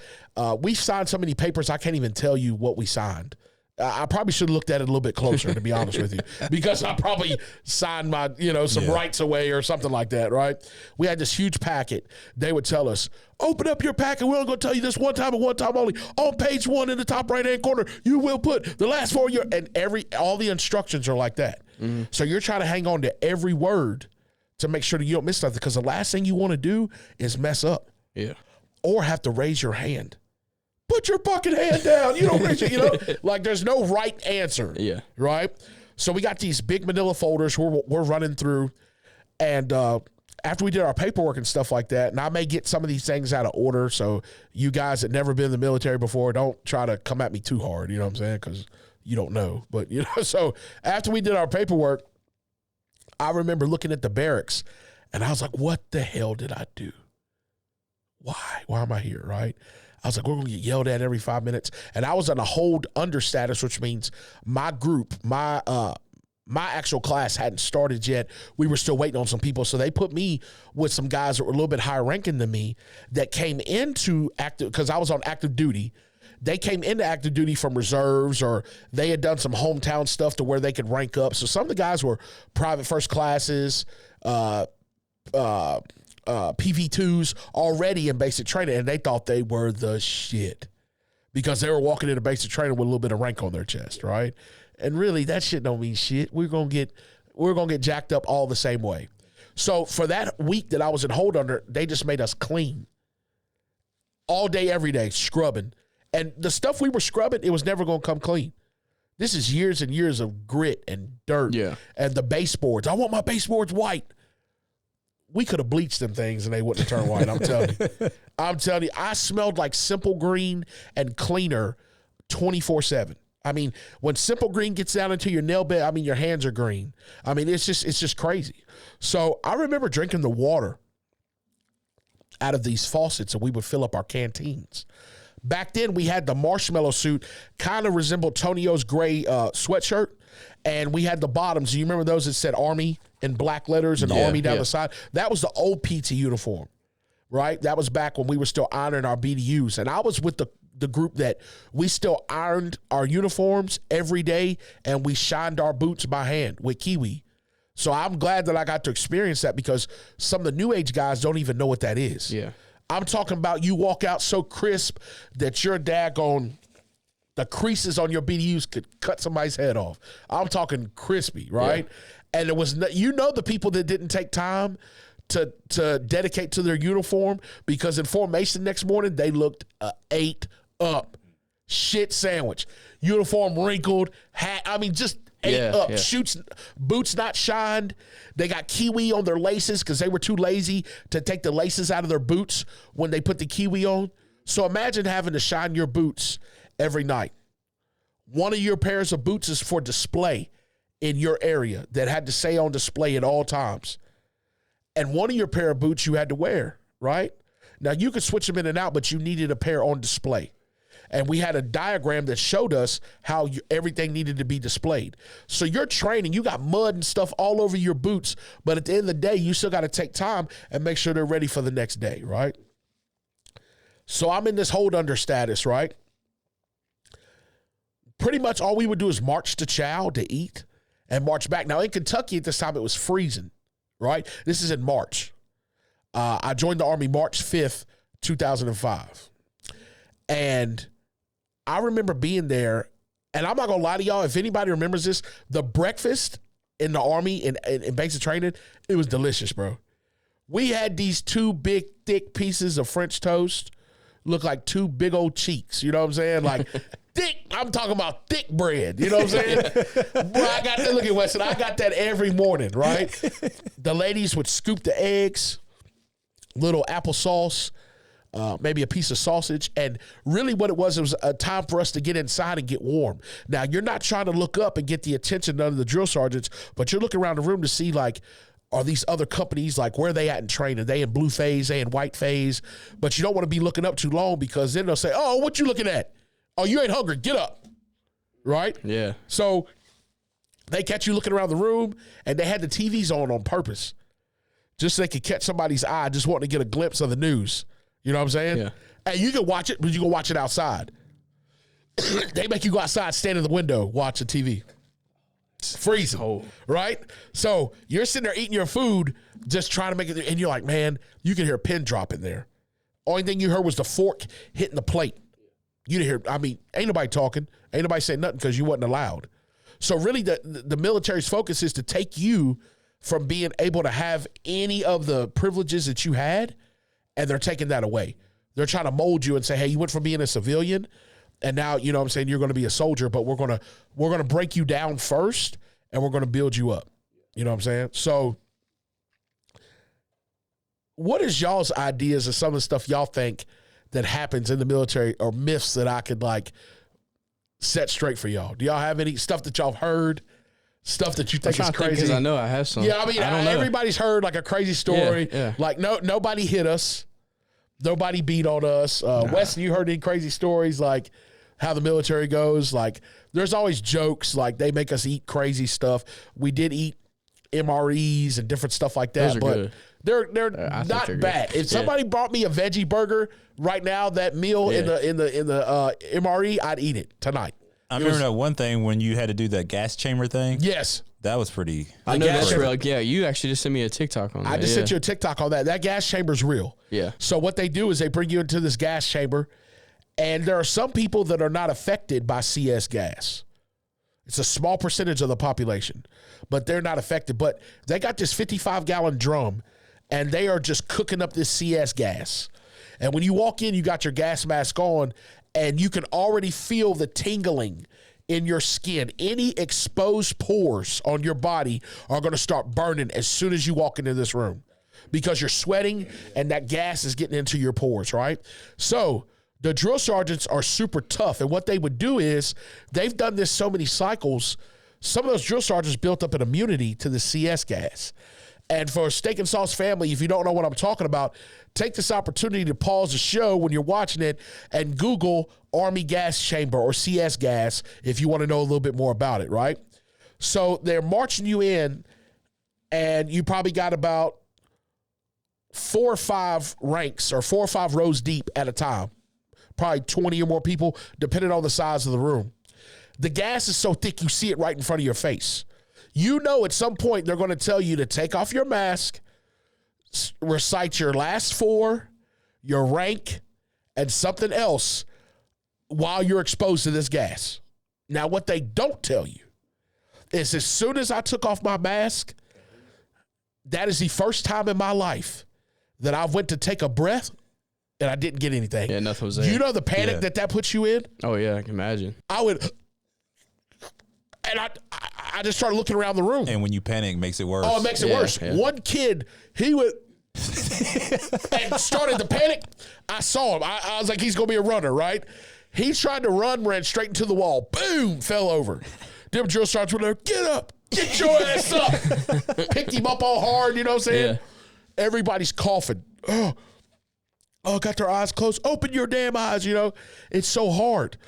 We signed so many papers, I can't even tell you what we signed. I probably should have looked at it a little bit closer, to be honest with you, because I probably signed my, some rights away or something like that, right? We had this huge packet. They would tell us, open up your packet. We're only going to tell you this one time and one time only. On page 1 in the top right-hand corner, you will put the last 4 and all the instructions are like that. Mm-hmm. So you're trying to hang on to every word to make sure that you don't miss nothing, because the last thing you want to do is mess up. Yeah. Or have to raise your hand. Put your fucking hand down. You don't raise it, like there's no right answer. Yeah. Right? So we got these big manila folders we're running through. And after we did our paperwork and stuff like that, and I may get some of these things out of order, so you guys that never been in the military before, don't try to come at me too hard, you know what I'm saying? Because you don't know. But, so after we did our paperwork, I remember looking at the barracks, and I was like, what the hell did I do? Why? Why am I here, right? I was like, we're going to get yelled at every 5 minutes. And I was on a hold under status, which means my group, my my actual class hadn't started yet. We were still waiting on some people. So they put me with some guys that were a little bit higher ranking than me that came into active, because I was on active duty. They came into active duty from reserves, or they had done some hometown stuff to where they could rank up. So some of the guys were private first classes, PV2s already in basic training, and they thought they were the shit because they were walking into basic training with a little bit of rank on their chest, right? And really, that shit don't mean shit. We're gonna get jacked up all the same way. So for that week that I was in hold under, they just made us clean all day, every day, scrubbing. And the stuff we were scrubbing, it was never gonna come clean. This is years and years of grit and dirt. Yeah. And the baseboards. I want my baseboards white. We could have bleached them things and they wouldn't have turned white. I'm telling you. I'm telling you, I smelled like Simple Green and cleaner 24/7. I mean, when Simple Green gets down into your nail bed, I mean, your hands are green. I mean, it's just crazy. So I remember drinking the water out of these faucets, and we would fill up our canteens. Back then, we had the marshmallow suit, kind of resembled Tonio's gray sweatshirt, and we had the bottoms. Do you remember those that said Army in black letters and Army down the side? That was the old PT uniform, right? That was back when we were still ironing our BDUs, and I was with the group that we still ironed our uniforms every day, and we shined our boots by hand with Kiwi. So I'm glad that I got to experience that, because some of the new age guys don't even know what that is. Yeah. I'm talking about you walk out so crisp that your daggone, the creases on your BDUs could cut somebody's head off. I'm talking crispy, right? Yeah. And it was, the people that didn't take time to dedicate to their uniform, because in formation next morning, they looked ate up. Shit sandwich. Uniform wrinkled, hat, I mean, just ate up. Yeah. Shoots, boots not shined. They got Kiwi on their laces because they were too lazy to take the laces out of their boots when they put the Kiwi on. So imagine having to shine your boots every night. One of your pairs of boots is for display in your area that had to stay on display at all times. And one of your pair of boots you had to wear, right? Now, you could switch them in and out, but you needed a pair on display. And we had a diagram that showed us how everything needed to be displayed. So you're training, you got mud and stuff all over your boots, but at the end of the day, you still got to take time and make sure they're ready for the next day, right? So I'm in this hold under status, right? Pretty much all we would do is march to chow to eat and march back. Now, in Kentucky at this time, it was freezing, right? This is in March. I joined the Army March 5th, 2005. And I remember being there, and I'm not going to lie to y'all, if anybody remembers this, the breakfast in the Army in basic training, it was delicious, bro. We had these two big, thick pieces of French toast, look like two big old cheeks, you know what I'm saying? Like, thick, I'm talking about thick bread, you know what I'm saying? Bro, I got that, look at Weston, I got that every morning, right? The ladies would scoop the eggs, little applesauce, maybe a piece of sausage. And really what it was a time for us to get inside and get warm. Now, you're not trying to look up and get the attention of the drill sergeants, but you're looking around the room to see, like, are these other companies, like, where are they at in training? They in blue phase, they in white phase. But you don't want to be looking up too long, because then they'll say, oh, what you looking at? Oh, you ain't hungry. Get up. Right? Yeah. So they catch you looking around the room, and they had the TVs on purpose just so they could catch somebody's eye just wanting to get a glimpse of the news. You know what I'm saying? Yeah. And you can watch it, but you can watch it outside. They make you go outside, stand in the window, watch the TV. It's freezing, right? So you're sitting there eating your food, just trying to make it, and you're like, man, you can hear a pin drop in there. Only thing you heard was the fork hitting the plate. You didn't hear, I mean, ain't nobody talking. Ain't nobody saying nothing because you wasn't allowed. So really the military's focus is to take you from being able to have any of the privileges that you had, and they're taking that away. They're trying to mold you and say, hey, you went from being a civilian, and now, you know what I'm saying, you're going to be a soldier, but we're going to break you down first, and we're going to build you up. You know what I'm saying? So what is y'all's ideas of some of the stuff y'all think that happens in the military, or myths that I could, like, set straight for y'all? Do y'all have any stuff that y'all heard? Stuff that you think is crazy? Because I know I have some. Yeah, I mean, everybody's heard, like, a crazy story. Yeah. Like, nobody hit us. Nobody beat on us. Weston, you heard any crazy stories? Like, how the military goes. Like, there's always jokes. Like, they make us eat crazy stuff. We did eat MREs and different stuff like that, Those are but good. they're I think not they're bad. good. If somebody brought me a veggie burger right now, that meal in the MRE, I'd eat it tonight. I remember that one thing when you had to do that gas chamber thing. Yes. That was pretty. I know that's chamber. real. Yeah, you actually just sent me a TikTok on that. I just sent you a TikTok on that. That gas chamber's real. Yeah. So what they do is they bring you into this gas chamber, and there are some people that are not affected by CS gas. It's a small percentage of the population, but they're not affected. But they got this 55-gallon drum, and they are just cooking up this CS gas. And when you walk in, you got your gas mask on, and you can already feel the tingling in your skin. Any exposed pores on your body are going to start burning as soon as you walk into this room because you're sweating and that gas is getting into your pores, right? So the drill sergeants are super tough. And what they would do is they've done this so many cycles. Some of those drill sergeants built up an immunity to the CS gas. And for Steak and Sauce family, if you don't know what I'm talking about, take this opportunity to pause the show when you're watching it and Google Army gas chamber or CS gas if you want to know a little bit more about it, right? So they're marching you in, and you probably got about 4 or 5 ranks or 4 or 5 rows deep at a time, probably 20 or more people, depending on the size of the room. The gas is so thick you see it right in front of your face. You know at some point they're going to tell you to take off your mask, recite your last 4, your rank, and something else while you're exposed to this gas. Now, what they don't tell you is as soon as I took off my mask, that is the first time in my life that I went to take a breath and I didn't get anything. Yeah, nothing was there. You know the panic that puts you in? Oh, yeah, I can imagine. I would, and I just started looking around the room. And when you panic, it makes it worse. Oh, it makes it worse. Yeah. One kid, he would and started to panic. I saw him. I was like, he's going to be a runner, right? He tried to run, ran straight into the wall. Boom, fell over. Them drill sergeants were there, get up, get your ass up. Picked him up all hard, you know what I'm saying? Yeah. Everybody's coughing. Oh, got their eyes closed. Open your damn eyes, you know? It's so hard.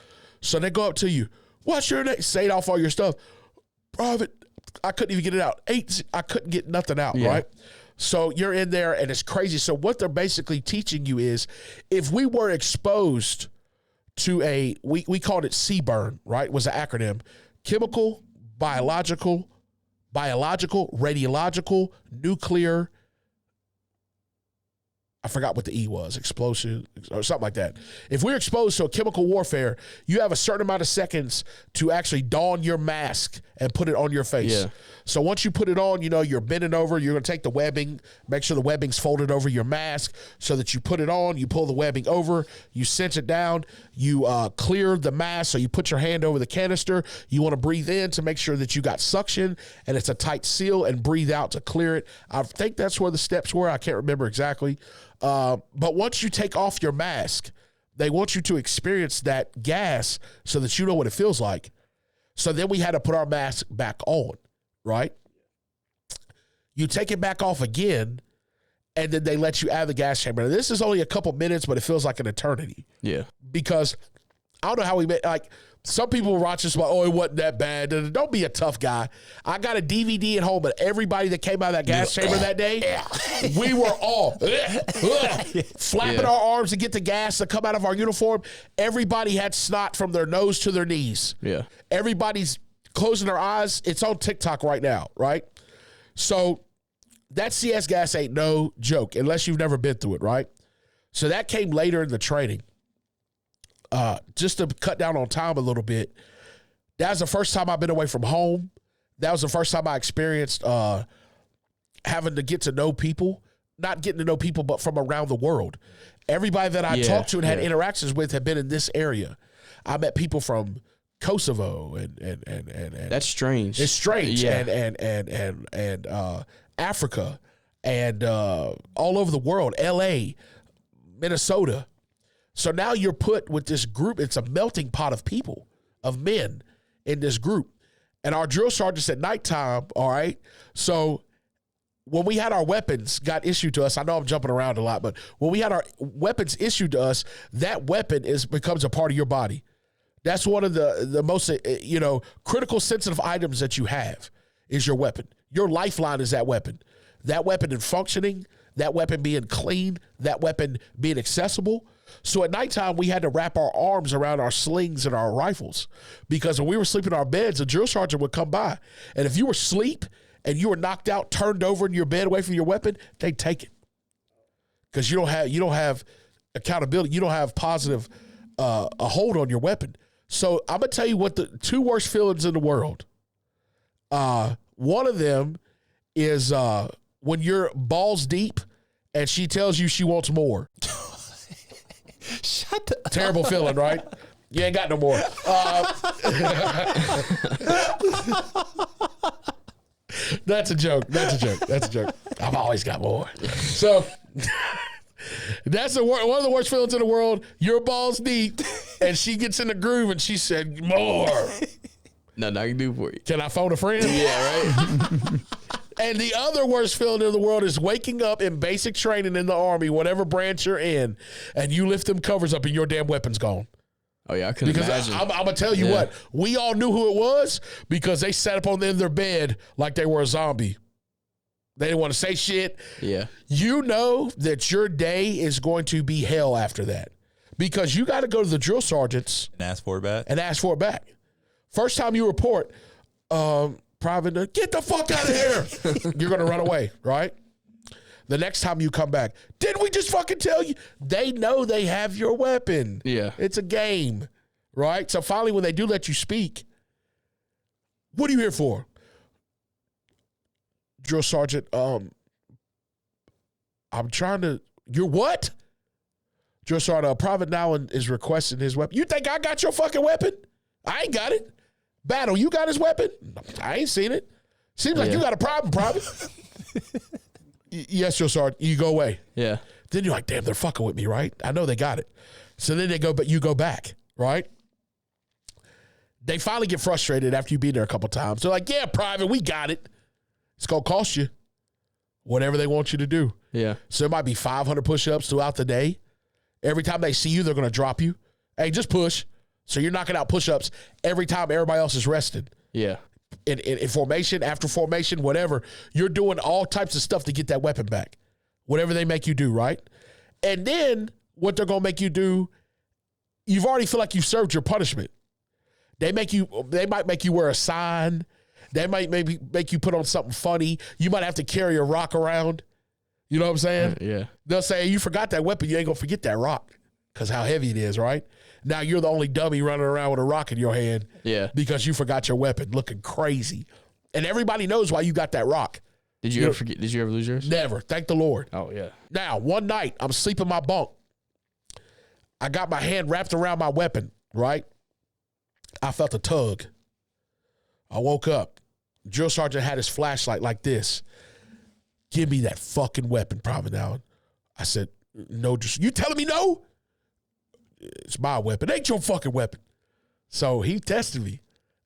So they go up to you. What's your name? Say it off all your stuff. Private, I couldn't even get it out. I couldn't get nothing out, right? So you're in there, and it's crazy. So what they're basically teaching you is if we were exposed to we called it CBURN, right? Was an acronym. Chemical, biological, radiological, nuclear, I forgot what the E was, explosive or something like that. If we're exposed to a chemical warfare, you have a certain amount of seconds to actually don your mask and put it on your face. Yeah. So once you put it on, you know, you're bending over, you're going to take the webbing, make sure the webbing's folded over your mask so that you put it on, you pull the webbing over, you cinch it down, you clear the mask, so you put your hand over the canister, you want to breathe in to make sure that you got suction and it's a tight seal, and breathe out to clear it. I think that's where the steps were. I can't remember exactly. But once you take off your mask, they want you to experience that gas so that you know what it feels like. So then we had to put our mask back on, right? You take it back off again, and then they let you out of the gas chamber. Now, this is only a couple minutes, but it feels like an eternity. Yeah. Because I don't know how we made, like, some people were watching this like, oh, it wasn't that bad. Don't be a tough guy. I got a DVD at home, but everybody that came out of that gas chamber that day, we were all flapping our arms to get the gas to come out of our uniform. Everybody had snot from their nose to their knees. Yeah. Everybody's closing their eyes. It's on TikTok right now, right? So that CS gas ain't no joke unless you've never been through it, right? So that came later in the training. Just to cut down on time a little bit, that was the first time I've been away from home. That was the first time I experienced having to get to know people, not getting to know people, but from around the world. Everybody that I talked to and had interactions with had been in this area. I met people from Kosovo and That's strange. it's strange. Yeah. And Africa and all over the world, LA, Minnesota. So now you're put with this group. It's a melting pot of people, of men in this group. And our drill sergeants at nighttime, all right? So when we had our weapons got issued to us, I know I'm jumping around a lot, but when we had our weapons issued to us, that weapon becomes a part of your body. That's one of the most, critical sensitive items that you have is your weapon. Your lifeline is that weapon. That weapon in functioning, that weapon being clean, that weapon being accessible. So at nighttime, we had to wrap our arms around our slings and our rifles because when we were sleeping in our beds, a drill sergeant would come by. And if you were asleep and you were knocked out, turned over in your bed away from your weapon, they'd take it. Because you don't have accountability. You don't have positive a hold on your weapon. So I'm going to tell you what the two worst feelings in the world. One of them is when you're balls deep and she tells you she wants more. Shut up. Terrible feeling, right? You ain't got no more. That's a joke. I've always got more. So that's one of the worst feelings in the world. Your balls deep, and she gets in the groove, and she said, more. Nothing I can do for you. Can I phone a friend? Yeah, right? And the other worst feeling in the world is waking up in basic training in the Army, whatever branch you're in, and you lift them covers up and your damn weapon's gone. Oh, yeah, I couldn't imagine. I'm going to tell you what, we all knew who it was because they sat up on the end of their bed like they were a zombie. They didn't want to say shit. Yeah. You know that your day is going to be hell after that because you got to go to the drill sergeants And ask for it back. First time you report, Private, get the fuck out of here. You're going to run away, right? The next time you come back, didn't we just fucking tell you? They know they have your weapon. Yeah. It's a game, right? So finally, when they do let you speak, what are you here for? Drill Sergeant, I'm trying to, you're what? Drill Sergeant, Private Nowlin is requesting his weapon. You think I got your fucking weapon? I ain't got it. Battle, you got his weapon? I ain't seen it. Seems like you got a problem, Private. Yes, Drill Sergeant, you go away. Yeah. Then you're like, damn, they're fucking with me, right? I know they got it. So then they go, but you go back, right? They finally get frustrated after you be there a couple times. They're like, yeah, Private, we got it. It's going to cost you whatever they want you to do. Yeah. So there might be 500 push-ups throughout the day. Every time they see you, they're going to drop you. Hey, just push. So you're knocking out push-ups every time everybody else is rested. Yeah. In formation, after formation, whatever. You're doing all types of stuff to get that weapon back. Whatever they make you do, right? And then what they're going to make you do, you've already feel like you've served your punishment. They might make you wear a sign. They might maybe make you put on something funny. You might have to carry a rock around. You know what I'm saying? Yeah. They'll say, you forgot that weapon. You ain't going to forget that rock because how heavy it is, right? Now you're the only dummy running around with a rock in your hand because you forgot your weapon looking crazy. And everybody knows why you got that rock. Did you ever forget? Did you ever lose yours? Never. Thank the Lord. Oh, yeah. Now, one night, I'm sleeping in my bunk. I got my hand wrapped around my weapon, right? I felt a tug. I woke up. Drill Sergeant had his flashlight like this. Give me that fucking weapon, Private Nowlin. I said, no. You telling me no? It's my weapon. It ain't your fucking weapon. So he tested me.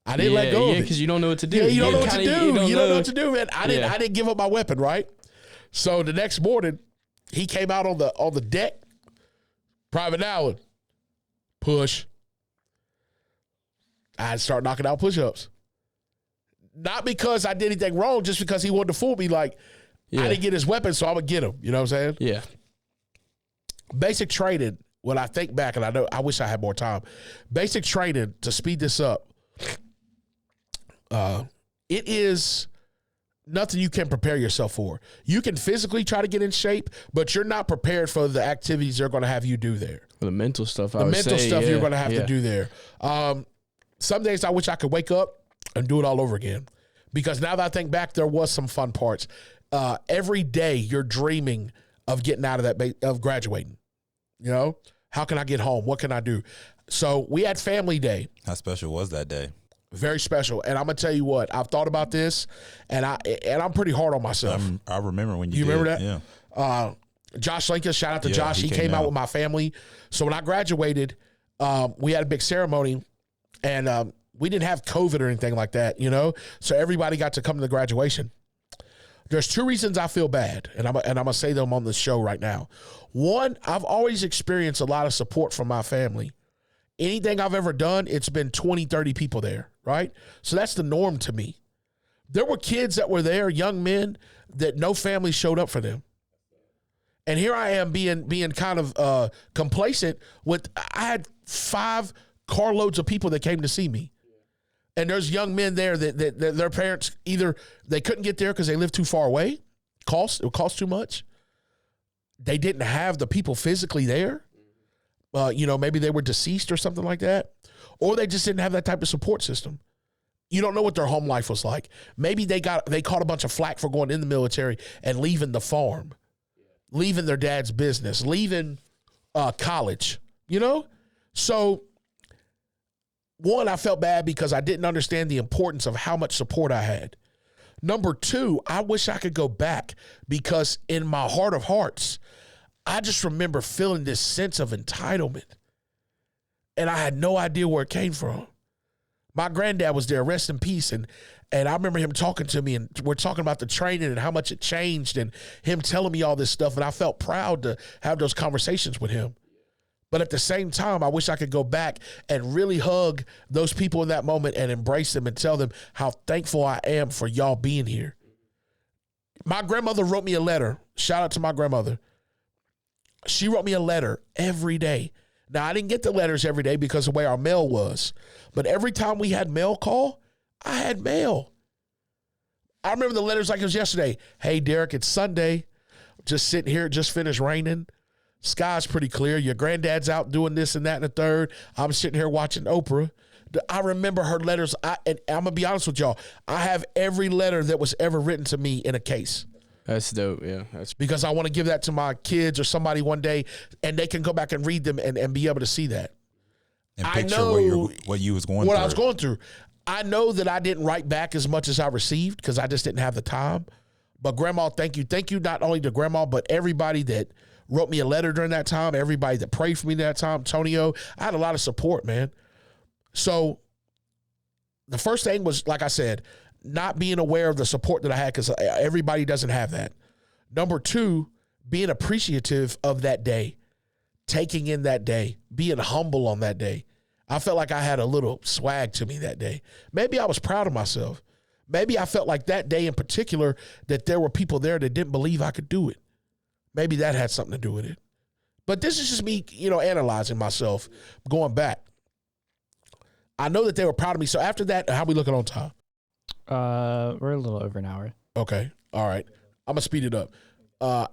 I didn't let go of it. Yeah, because you don't know what to do. Yeah, you don't know what to do. You don't know what to do, man. I didn't give up my weapon, right? So the next morning, he came out on the deck. Private Nowlin, push. I'd start knocking out push-ups. Not because I did anything wrong, just because he wanted to fool me. Like, I didn't get his weapon, so I'm going to get him. You know what I'm saying? Yeah. Basic training, when I think back, and I wish I had more time. Basic training, to speed this up, it is nothing you can prepare yourself for. You can physically try to get in shape, but you're not prepared for the activities they're going to have you do there. The mental stuff, you're going to have to do there. Some days I wish I could wake up and do it all over again. Because now that I think back, there was some fun parts. Every day you're dreaming of getting out of that, of graduating. You know, how can I get home? What can I do? So we had family day. How special was that day? Very special. And I'm going to tell you what, I've thought about this and I'm pretty hard on myself. I remember when you remember that? Yeah. Josh Lincoln, shout out to Josh. He came out with my family. So when I graduated, we had a big ceremony and we didn't have COVID or anything like that, you know? So everybody got to come to the graduation. There's two reasons I feel bad, and I'm going to say them on the show right now. One, I've always experienced a lot of support from my family. Anything I've ever done, it's been 20, 30 people there, right? So that's the norm to me. There were kids that were there, young men, that no family showed up for them. And here I am being kind of complacent with, I had 5 carloads of people that came to see me. And there's young men there that their parents, either they couldn't get there because they lived too far away, it would cost too much. They didn't have the people physically there. Maybe they were deceased or something like that. Or they just didn't have that type of support system. You don't know what their home life was like. Maybe they caught a bunch of flack for going in the military and leaving the farm, leaving their dad's business, leaving college, So, one, I felt bad because I didn't understand the importance of how much support I had. Number 2, I wish I could go back because in my heart of hearts, I just remember feeling this sense of entitlement. And I had no idea where it came from. My granddad was there, rest in peace. And I remember him talking to me, and we're talking about the training and how much it changed and him telling me all this stuff. And I felt proud to have those conversations with him. But at the same time, I wish I could go back and really hug those people in that moment and embrace them and tell them how thankful I am for y'all being here. My grandmother wrote me a letter. Shout out to my grandmother. She wrote me a letter every day. Now, I didn't get the letters every day because of the way our mail was. But every time we had mail call, I had mail. I remember the letters like it was yesterday. Hey, Derek, it's Sunday. Just sitting here, just finished raining. Sky's pretty clear. Your granddad's out doing this and that and the third. I'm sitting here watching Oprah. I remember her letters. And I'm going to be honest with y'all. I have every letter that was ever written to me in a case. That's dope, yeah. That's because I want to give that to my kids or somebody one day, and they can go back and read them and be able to see that. And picture what you was going through. What I was going through. I know that I didn't write back as much as I received because I just didn't have the time. But Grandma, thank you. Thank you not only to Grandma, but everybody that wrote me a letter during that time, everybody that prayed for me that time, Tonio. I had a lot of support, man. So the first thing was, like I said, not being aware of the support that I had because everybody doesn't have that. Number 2, being appreciative of that day, taking in that day, being humble on that day. I felt like I had a little swag to me that day. Maybe I was proud of myself. Maybe I felt like that day in particular that there were people there that didn't believe I could do it. Maybe that had something to do with it. But this is just me, analyzing myself, going back. I know that they were proud of me. So after that, how we looking on time? We're a little over an hour. Okay. All right. I'm going to speed it up.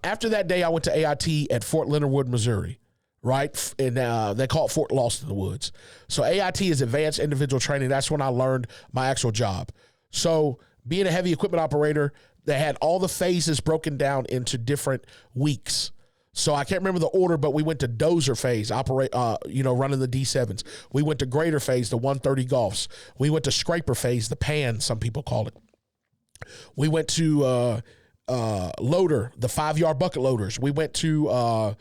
After that day, I went to AIT at Fort Leonard Wood, Missouri, right? And they call it Fort Lost in the Woods. So AIT is Advanced Individual Training. That's when I learned my actual job. So being a heavy equipment operator, they had all the phases broken down into different weeks. So I can't remember the order, but we went to dozer phase, running the D7s. We went to grader phase, the 130 Golfs. We went to scraper phase, the pan, some people call it. We went to loader, the 5-yard bucket loaders. We went to,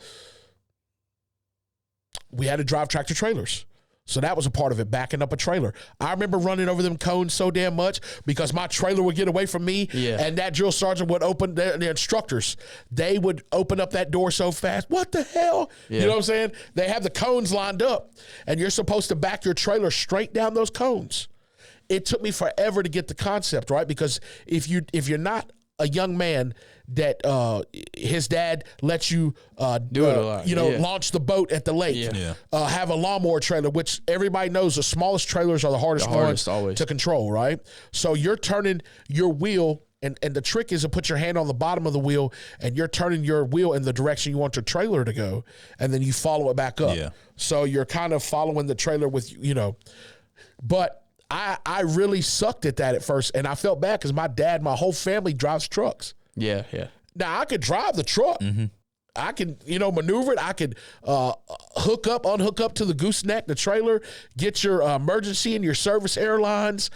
we had to drive tractor trailers. So that was a part of it, backing up a trailer. I remember running over them cones so damn much because my trailer would get away from me, and that drill sergeant would open, the instructors, they would open up that door so fast. What the hell? Yeah. You know what I'm saying? They have the cones lined up, and you're supposed to back your trailer straight down those cones. It took me forever to get the concept, right? Because if you're not a young man that his dad lets you do it a lot. Launch the boat at the lake, have a lawnmower trailer, which everybody knows the smallest trailers are the hardest ones to control, right? So you're turning your wheel, and the trick is to put your hand on the bottom of the wheel, and you're turning your wheel in the direction you want your trailer to go, and then you follow it back up. Yeah. So you're kind of following the trailer with, but I really sucked at that at first, and I felt bad because my whole family drives trucks. Yeah. Now, I could drive the truck. Mm-hmm. I can, maneuver it. I could unhook up to the gooseneck, the trailer, get your emergency and your service airlines,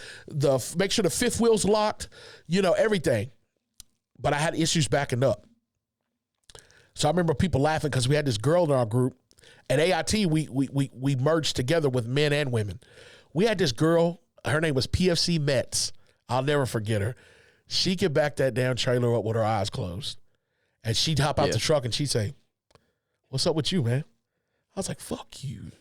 make sure the fifth wheel's locked, everything. But I had issues backing up. So I remember people laughing because we had this girl in our group. At AIT, we merged together with men and women. We had this girl, her name was PFC Metz. I'll never forget her. She could back that damn trailer up with her eyes closed. And she'd hop out the truck and she'd say, "What's up with you, man?" I was like, "Fuck you."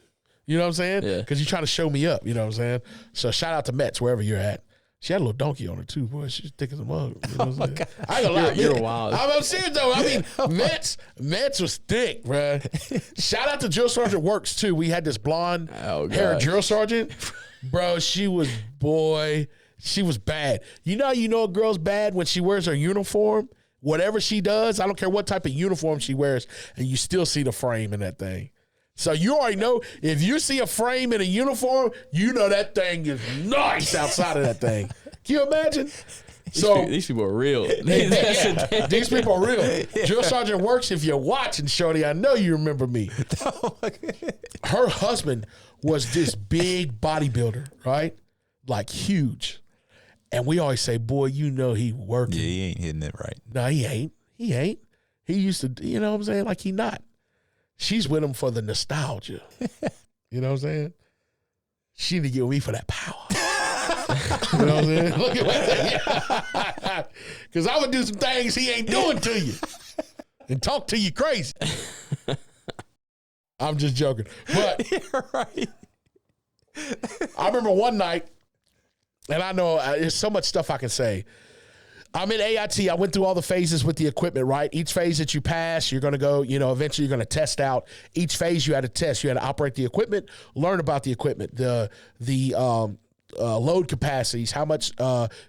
You know what I'm saying? Yeah. Because you're trying to show me up. You know what I'm saying? So shout out to Mets, wherever you're at. She had a little donkey on her too, boy. She's thick as a mug. You know what I'm saying? I ain't gonna lie. You're wild. I'm serious though. I mean, Mets was thick, bro. Shout out to Drill Sergeant Works too. We had this blonde hair drill sergeant, bro. She was bad. You know a girl's bad when she wears her uniform. Whatever she does, I don't care what type of uniform she wears, and you still see the frame in that thing. So you already know, if you see a frame in a uniform, you know that thing is nice outside of that thing. Can you imagine? These people are real. These people are real. Drill Sergeant Works, if you're watching, shorty, I know you remember me. Her husband was this big bodybuilder, right? Like huge. And we always say, boy, you know he working. Yeah, he ain't hitting it right. No, he ain't. He used to, you know what I'm saying? Like he not. She's with him for the nostalgia. You know what I'm saying? She need to get with me for that power. You know what I'm saying? Look at that. Because I would do some things he ain't doing to you and talk to you crazy. I'm just joking. But You're right. I remember one night, and I know there's so much stuff I can say. I'm in AIT. I went through all the phases with the equipment, right? Each phase that you pass, you're going to go, eventually you're going to test out. Each phase you had to test. You had to operate the equipment, learn about the equipment, the load capacities, how much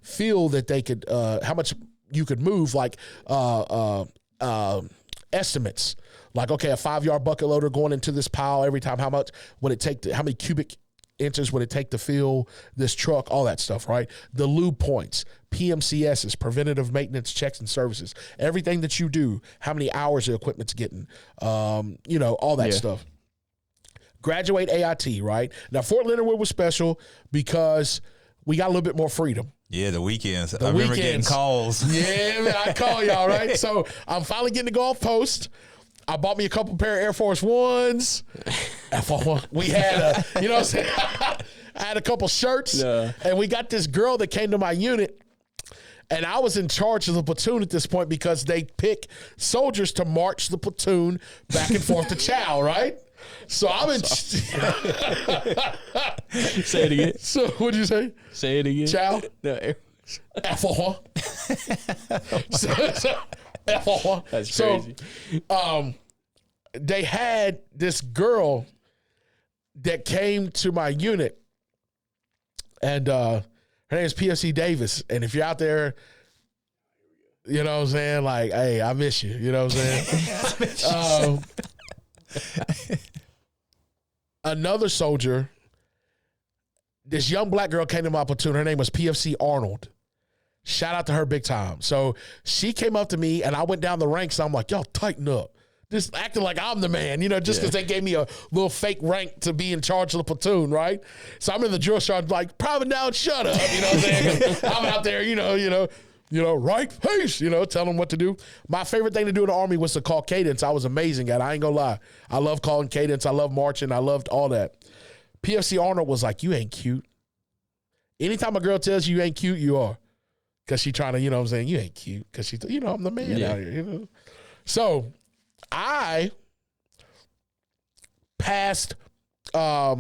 fuel that they could, how much you could move, like estimates. Like, okay, a 5-yard bucket loader going into this pile every time, how much would it take, how many cubic inches would it take to fill this truck, all that stuff, right? The lube points, PMCSs, preventative maintenance checks and services, everything that you do, how many hours the equipment's getting, all that stuff. Graduate AIT, right? Now, Fort Leonard Wood was special because we got a little bit more freedom. Yeah, the weekends. I remember getting calls. Yeah, man, I call y'all, right? So I'm finally getting to go off post. I bought me a couple pair of Air Force Ones. We had you know what I'm saying? I had a couple shirts, and we got this girl that came to my unit, and I was in charge of the platoon at this point because they pick soldiers to march the platoon back and forth to chow, right? So I'm in. Say it again. So what'd you say? Say it again. Chow? No. F1. F1. That's crazy. So, they had this girl that came to my unit, and her name is PFC Davis. And if you're out there, you know what I'm saying? Like, hey, I miss you. You know what I'm saying? Another soldier, this young black girl came to my platoon. Her name was PFC Arnold. Shout out to her big time. So she came up to me, and I went down the ranks. And I'm like, y'all tighten up. Just acting like I'm the man, just because they gave me a little fake rank to be in charge of the platoon, right? So I'm in the drill sergeant, like, private down, shut up. You know what I'm saying? I'm out there, right pace, tell them what to do. My favorite thing to do in the Army was to call cadence. I was amazing at it. I ain't gonna lie. I love calling cadence. I love marching. I loved all that. PFC Arnold was like, you ain't cute. Anytime a girl tells you ain't cute, you are. Because she trying to, you ain't cute. Because she, I'm the man out here, So I passed my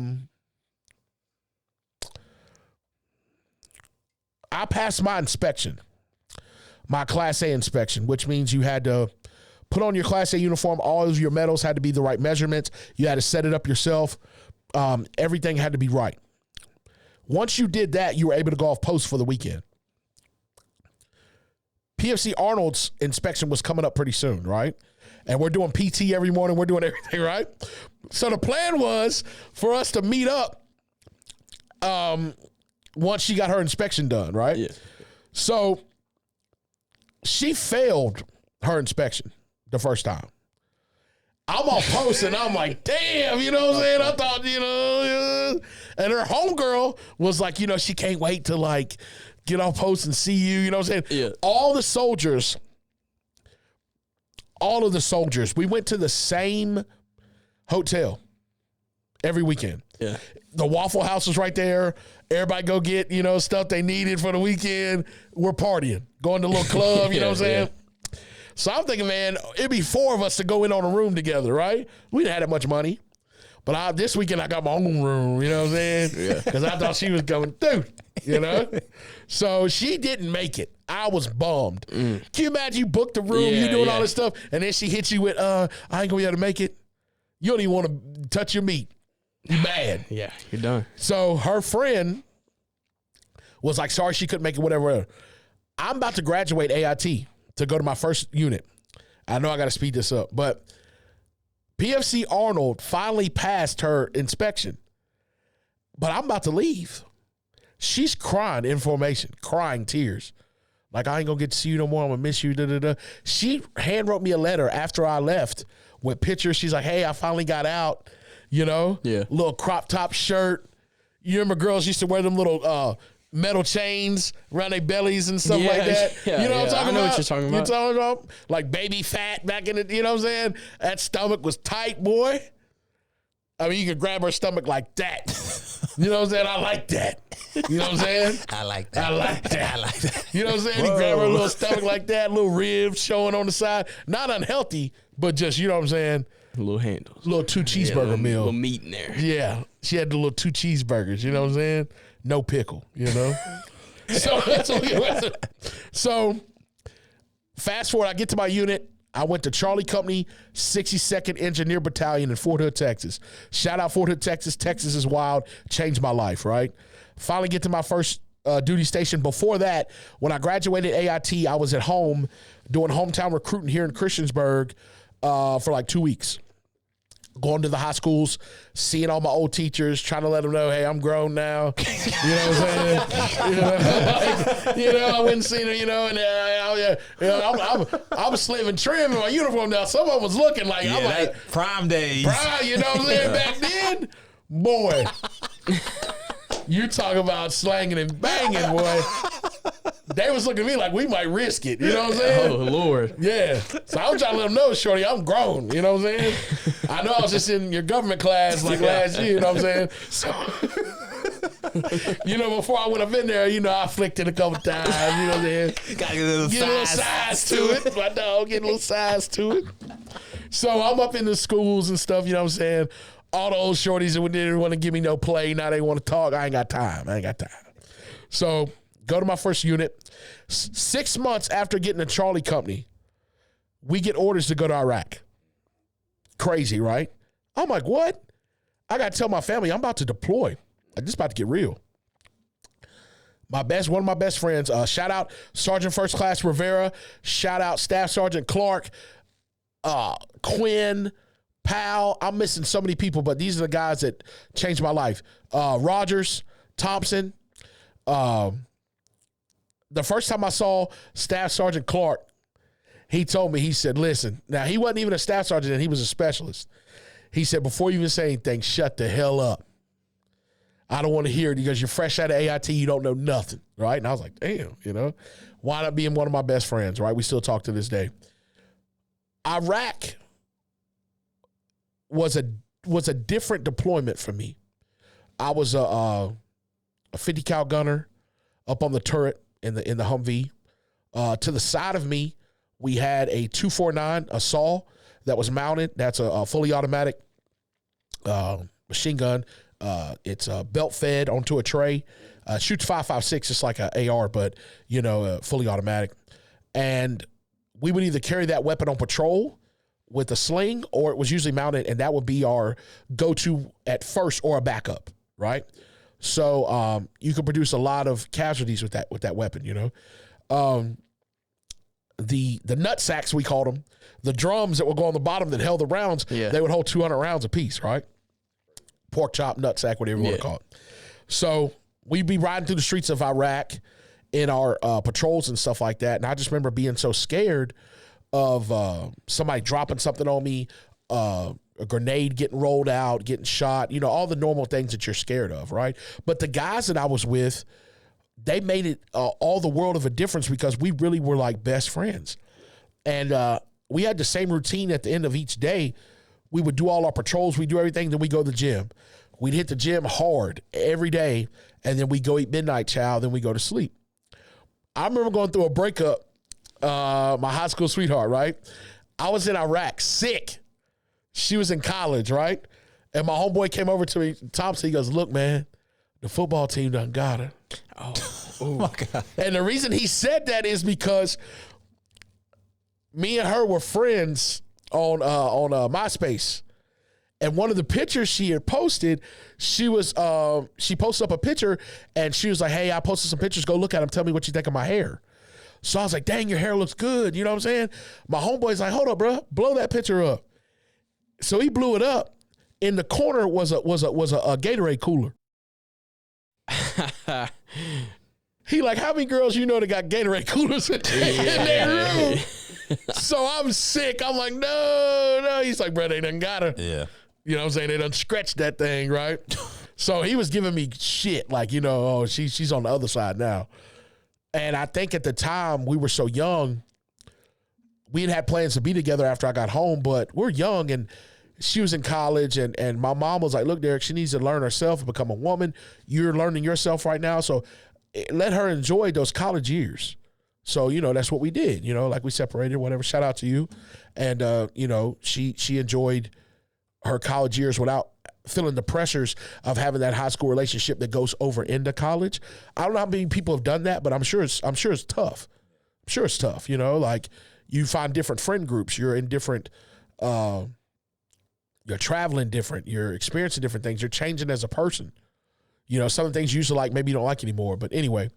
inspection, my Class A inspection, which means you had to put on your Class A uniform. All of your medals had to be the right measurements. You had to set it up yourself. Everything had to be right. Once you did that, you were able to go off post for the weekend. PFC Arnold's inspection was coming up pretty soon, right? And we're doing PT every morning. We're doing everything, right? So the plan was for us to meet up once she got her inspection done, right? Yeah. So she failed her inspection the first time. I'm on post and I'm like, damn, you know what I'm saying? I thought, and her homegirl was like, she can't wait to like get off post and see you, you know what I'm saying? Yeah. All of the soldiers, we went to the same hotel every weekend. Yeah. The Waffle House was right there. Everybody go get, stuff they needed for the weekend. We're partying, going to a little club, you know what I'm saying? Yeah. So I'm thinking, man, it'd be 4 of us to go in on a room together, right? We didn't have that much money. But this weekend I got my own room, you know what I'm saying? Yeah. Because I thought she was going through, you know? So she didn't make it. I was bummed. Can you imagine you booked the room, you doing all this stuff, and then she hits you with, I ain't going to be able to make it. You don't even want to touch your meat. You mad. Yeah, you're done. So her friend was like, sorry she couldn't make it, whatever. I'm about to graduate AIT to go to my first unit. I know I got to speed this up, but PFC Arnold finally passed her inspection, but I'm about to leave. She's crying in formation, crying tears. Like, I ain't going to get to see you no more. I'm going to miss you. Da, da, da. She hand wrote me a letter after I left with pictures. She's like, hey, I finally got out, you know? Yeah. Little crop top shirt. You remember girls used to wear them little metal chains around their bellies and stuff like that. Yeah, you know what I'm talking about? I know what you're talking about. You talking about? Like baby fat back in the, you know what I'm saying? That stomach was tight, boy. I mean, you could grab her stomach like that. You know what I'm saying? I like that. You know what I'm saying? I like that. I like that. I like that. You know what I'm saying? You grab her little stomach like that, little ribs showing on the side. Not unhealthy, but just, you know what I'm saying? Little handles. Little 2 cheeseburger meal. Little meat in there. Yeah. She had the little 2 cheeseburgers, you know what I'm saying? No pickle, you know? So fast forward, I get to my unit. I went to Charlie Company, 62nd Engineer Battalion in Fort Hood, Texas. Shout out Fort Hood, Texas. Texas is wild. Changed my life, right? Finally get to my first duty station. Before that, when I graduated AIT, I was at home doing hometown recruiting here in Christiansburg for like 2 weeks. Going to the high schools, seeing all my old teachers, trying to let them know, hey, I'm grown now. You know what I'm saying? I went and seen them, and I'm slim and trim in my uniform now. Someone was looking like, I'm like, prime days. You know what I'm saying? Back then, boy, you talk about slanging and banging, boy. They was looking at me like we might risk it. You know what I'm saying? Oh, Lord. Yeah. So I was trying to let them know, shorty, I'm grown. You know what I'm saying? I know I was just in your government class like last year. You know what I'm saying? So, before I went up in there, I flicked it a couple times. You know what I'm saying? Gotta get a little size to it. My dog get a little size to it. So I'm up in the schools and stuff. You know what I'm saying? All the old shorties that didn't want to give me no play. Now they want to talk. I ain't got time. So go to my first unit. 6 months after getting to Charlie Company, we get orders to go to Iraq. Crazy, right? I'm like, what? I got to tell my family I'm about to deploy. Like, this about to get real. One of my best friends, shout out Sergeant First Class Rivera, shout out Staff Sergeant Clark, Quinn, Powell. I'm missing so many people, but these are the guys that changed my life. Rogers, Thompson. The first time I saw Staff Sergeant Clark, he told me, he said, listen, now he wasn't even a staff sergeant and he was a specialist. He said, before you even say anything, shut the hell up. I don't want to hear it because you're fresh out of AIT, you don't know nothing, right? And I was like, damn, wound up being one of my best friends, right? We still talk to this day. Iraq was a different deployment for me. I was a 50 cal gunner up on the turret in the Humvee. To the side of me, we had a 249, a SAW that was mounted. That's a fully automatic machine gun. It's belt fed onto a tray. Shoots 5.56, just like an AR, but fully automatic. And we would either carry that weapon on patrol with a sling, or it was usually mounted, and that would be our go-to at first or a backup, right? So you could produce a lot of casualties with that weapon, The nut sacks, we called them, the drums that would go on the bottom that held the rounds, they would hold 200 rounds apiece, right? Pork chop, nut sack, whatever you want to call it. So we'd be riding through the streets of Iraq in our patrols and stuff like that, and I just remember being so scared of somebody dropping something on me, a grenade getting rolled out, getting shot, all the normal things that you're scared of, right? But the guys that I was with, they made it all the world of a difference because we really were like best friends. And we had the same routine at the end of each day. We would do all our patrols, we do everything, then we go to the gym. We'd hit the gym hard every day, and then we go eat midnight chow, then we go to sleep. I remember going through a breakup, my high school sweetheart, right? I was in Iraq, sick. She was in college, right? And my homeboy came over to me, Thompson, he goes, look, man, the football team done got her. Oh my God. And the reason he said that is because me and her were friends on MySpace. And one of the pictures she had posted, she posted up a picture and she was like, hey, I posted some pictures. Go look at them. Tell me what you think of my hair. So I was like, dang, your hair looks good. You know what I'm saying? My homeboy's like, hold up, bro. Blow that picture up. So he blew it up. In the corner was a Gatorade cooler. He like, how many girls you know that got Gatorade coolers in their room? So I'm sick. I'm like, no. He's like, bro, they done got her. Yeah. You know what I'm saying? They done scratched that thing, right? So he was giving me shit like, oh, she's on the other side now. And I think at the time we were so young, we had plans to be together after I got home, but we're young and she was in college and my mom was like, look, Derek, she needs to learn herself and become a woman. You're learning yourself right now. So let her enjoy those college years. So, that's what we did, like we separated, whatever. Shout out to you. And, she enjoyed her college years without feeling the pressures of having that high school relationship that goes over into college. I don't know how many people have done that, but I'm sure it's tough. I'm sure it's tough, like you find different friend groups. You're in different, you're traveling different. You're experiencing different things. You're changing as a person. Some of the things you used to like, maybe you don't like anymore. But anyway,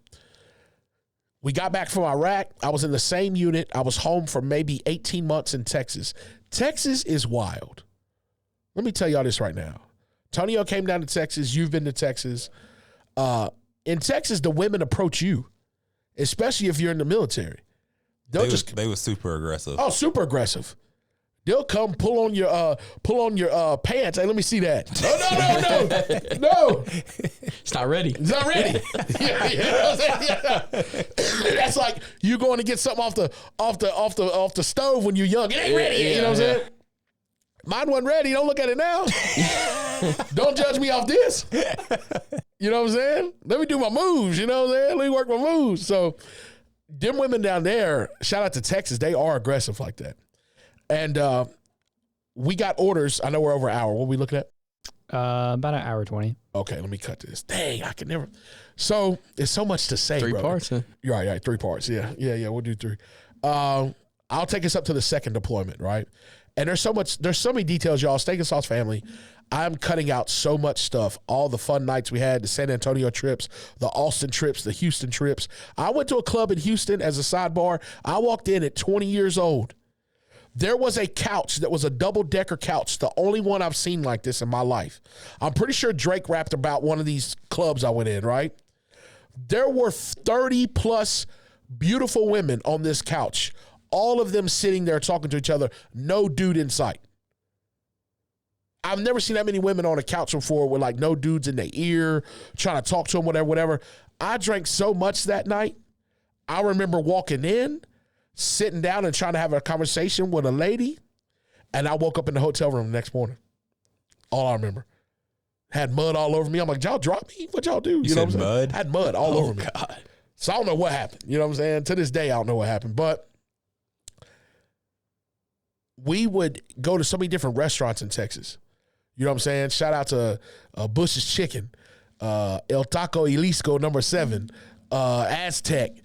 we got back from Iraq. I was in the same unit. I was home for maybe 18 months in Texas. Texas is wild. Let me tell y'all this right now. Tonio came down to Texas. You've been to Texas. In Texas, the women approach you, especially if you're in the military. They were super aggressive. Oh, super aggressive. They'll come pull on your pants. Hey, let me see that. No. It's not ready. It's not ready. Yeah. That's like you going to get something off the stove when you're young. It ain't ready. You know what I'm saying? Mine wasn't ready. Don't look at it now. Don't judge me off this. You know what I'm saying? Let me do my moves. You know what I'm saying? Let me work my moves. So them women down there, shout out to Texas, they are aggressive like that. And we got orders. I know we're over an hour. What are we looking at? About an hour 20. Okay, let me cut this. Dang, I can never. So there's so much to say, 3 bro. parts, huh? You're right, 3 parts. Yeah, we'll do 3. I'll take us up to the second deployment, right? And there's so many details, y'all. Steak and Sauce family. I'm cutting out so much stuff. All the fun nights we had, the San Antonio trips, the Austin trips, the Houston trips. I went to a club in Houston as a sidebar. I walked in at 20 years old. There was a couch that was a double-decker couch, the only one I've seen like this in my life. I'm pretty sure Drake rapped about one of these clubs I went in, right? There were 30-plus beautiful women on this couch, all of them sitting there talking to each other, no dude in sight. I've never seen that many women on a couch before with like no dudes in their ear, trying to talk to them, whatever. I drank so much that night. I remember walking in, sitting down and trying to have a conversation with a lady, and I woke up in the hotel room the next morning. All I remember. Had mud all over me. I'm like, y'all drop me? What y'all do? You know what I'm saying? Mud? I had mud all over me. God. So I don't know what happened. You know what I'm saying? To this day, I don't know what happened. But we would go to so many different restaurants in Texas. You know what I'm saying? Shout out to Bush's Chicken, El Taco Jalisco #7, Aztec,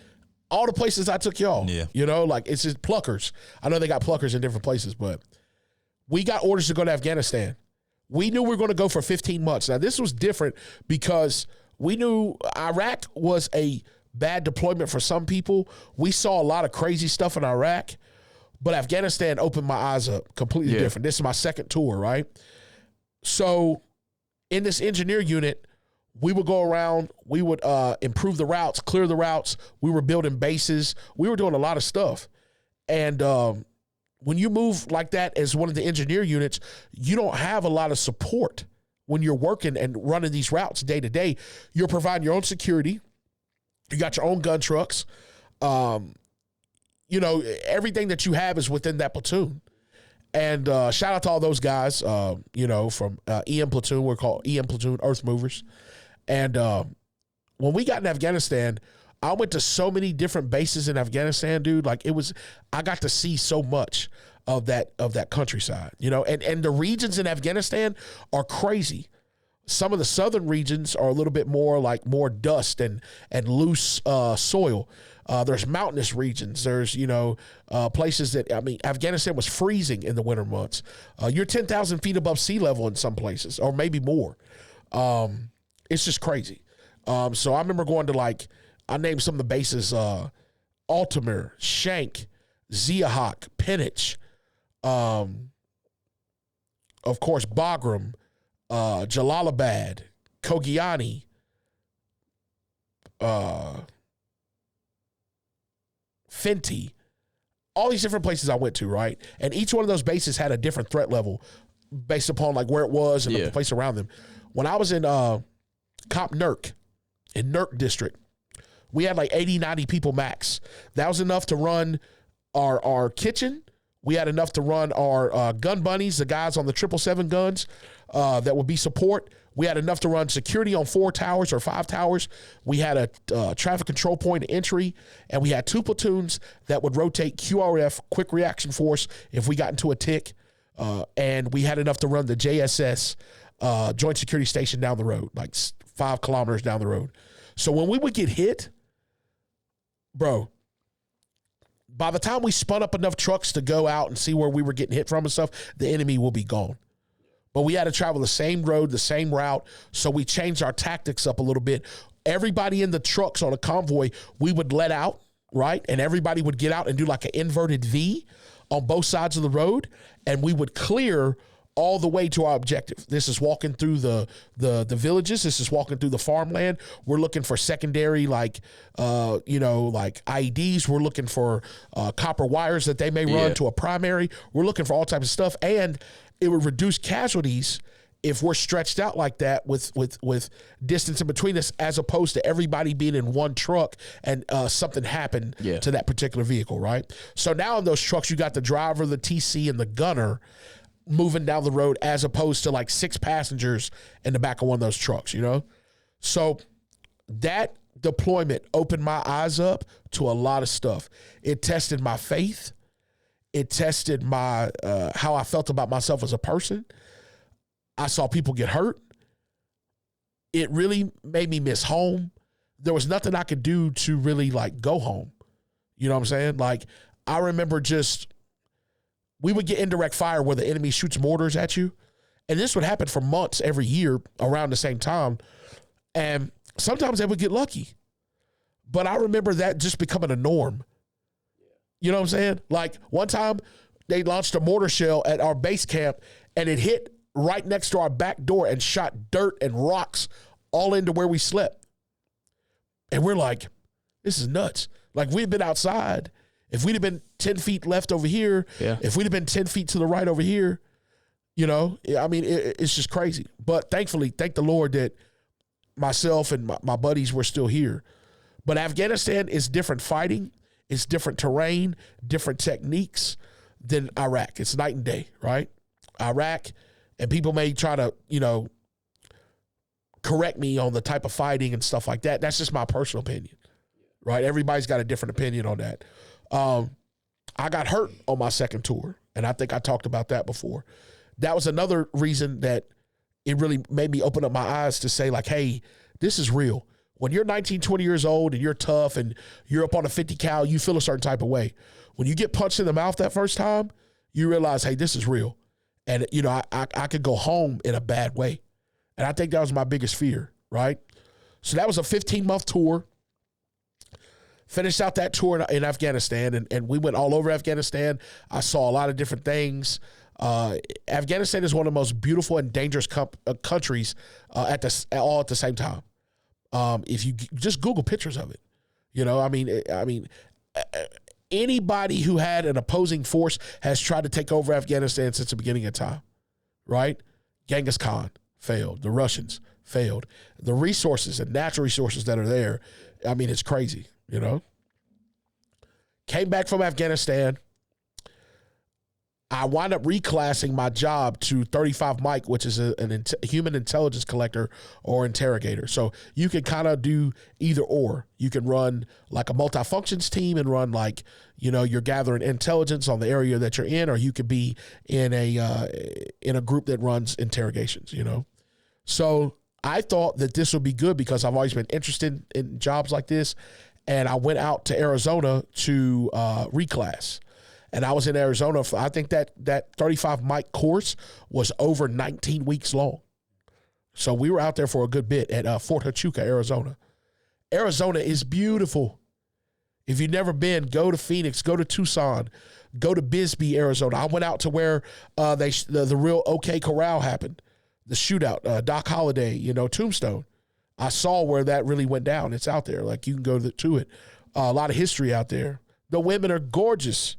all the places I took y'all. Yeah. You know, like it's just Pluckers. I know they got Pluckers in different places, but we got orders to go to Afghanistan. We knew we were going to go for 15 months. Now, this was different because we knew Iraq was a bad deployment for some people. We saw a lot of crazy stuff in Iraq, but Afghanistan opened my eyes up completely different. This is my second tour, right? So in this engineer unit, we would go around, we would improve the routes, clear the routes. We were building bases. We were doing a lot of stuff. And when you move like that as one of the engineer units, you don't have a lot of support when you're working and running these routes day to day. You're providing your own security. You got your own gun trucks. You know, everything that you have is within that platoon. And shout out to all those guys, you know, from EM Platoon. We're called EM Platoon, Earth Movers. And when we got in Afghanistan, I went to so many different bases in Afghanistan, dude. Like I got to see so much. of that countryside, you know, and the regions in Afghanistan are crazy. Some of the southern regions are a little bit more like more dust and loose soil. There's mountainous regions. There's, you know, places that, I mean, Afghanistan was freezing in the winter months. You're 10,000 feet above sea level in some places, or maybe more. It's just crazy. So I remember going to, like, I named some of the bases, Altamir, Shank, Ziahak, Penich, of course, Bagram, Jalalabad, Kogiani, Fenty, all these different places I went to, right? And each one of those bases had a different threat level based upon like where it was and the place around them. When I was in Cop Nurk, in Nurk district, we had like 80, 90 people max. That was enough to run our kitchen. We had enough to run our gun bunnies, the guys on the 777 guns that would be support. We had enough to run security on 4 towers or 5 towers. We had a traffic control point entry, and we had 2 platoons that would rotate QRF, quick reaction force, if we got into a tick. And we had enough to run the JSS, Joint Security Station, down the road, like 5 kilometers down the road. So when we would get hit, bro, by the time we spun up enough trucks to go out and see where we were getting hit from and stuff, the enemy will be gone. But we had to travel the same road, the same route, so we changed our tactics up a little bit. Everybody in the trucks on a convoy, we would let out, right? And everybody would get out and do like an inverted V on both sides of the road, and we would clear all the way to our objective. This is walking through the villages. This is walking through the farmland. We're looking for secondary, like, like IEDs. We're looking for copper wires that they may run to a primary. We're looking for all types of stuff. And it would reduce casualties if we're stretched out like that with distance in between us, as opposed to everybody being in one truck and something happened to that particular vehicle, right? So now in those trucks, you got the driver, the TC, and the gunner moving down the road, as opposed to like 6 passengers in the back of one of those trucks, you know? So that deployment opened my eyes up to a lot of stuff. It tested my faith. It tested my how I felt about myself as a person. I saw people get hurt. It really made me miss home. There was nothing I could do to really like go home. You know what I'm saying? Like, I remember we would get indirect fire where the enemy shoots mortars at you. And this would happen for months every year around the same time. And sometimes they would get lucky. But I remember that just becoming a norm. You know what I'm saying? Like, one time they launched a mortar shell at our base camp, and it hit right next to our back door and shot dirt and rocks all into where we slept. And we're like, this is nuts. Like, we'd been outside. If we'd have been 10 feet left over here, if we'd have been 10 feet to the right over here, you know, I mean, it's just crazy. But thankfully, thank the Lord that myself and my buddies were still here. But Afghanistan is different fighting. It's different terrain, different techniques than Iraq. It's night and day, right? Iraq, and people may try to, you know, correct me on the type of fighting and stuff like that. That's just my personal opinion, right? Everybody's got a different opinion on that. I got hurt on my second tour, and I think I talked about that before. That was another reason that it really made me open up my eyes to say, like, hey, this is real. When you're 19, 20 years old and you're tough and you're up on a 50 cal, you feel a certain type of way. When you get punched in the mouth that first time, you realize, hey, this is real. And, you know, I could go home in a bad way. And I think that was my biggest fear, right? So that was a 15-month tour. Finished out that tour in Afghanistan, and we went all over Afghanistan. I saw a lot of different things. Afghanistan is one of the most beautiful and dangerous countries all at the same time. If you just Google pictures of it, you know, I mean, anybody who had an opposing force has tried to take over Afghanistan since the beginning of time, right? Genghis Khan failed. The Russians failed. The resources and natural resources that are there, I mean, it's crazy, you know? Came back from Afghanistan. I wound up reclassing my job to 35 Mike, which is a human intelligence collector or interrogator. So you can kind of do either or. You can run like a multi-functions team and run like, you're gathering intelligence on the area that you're in, or you could be in a group that runs interrogations, So I thought that this would be good because I've always been interested in jobs like this. And I went out to Arizona to reclass. And I was in Arizona I think that 35 Mike course was over 19 weeks long. So we were out there for a good bit at Fort Huachuca, Arizona. Arizona is beautiful. If you've never been, go to Phoenix, go to Tucson, go to Bisbee, Arizona. I went out to where the real OK Corral happened, the shootout, Doc Holliday, Tombstone. I saw where that really went down. It's out there. Like, you can go to it. A lot of history out there. The women are gorgeous.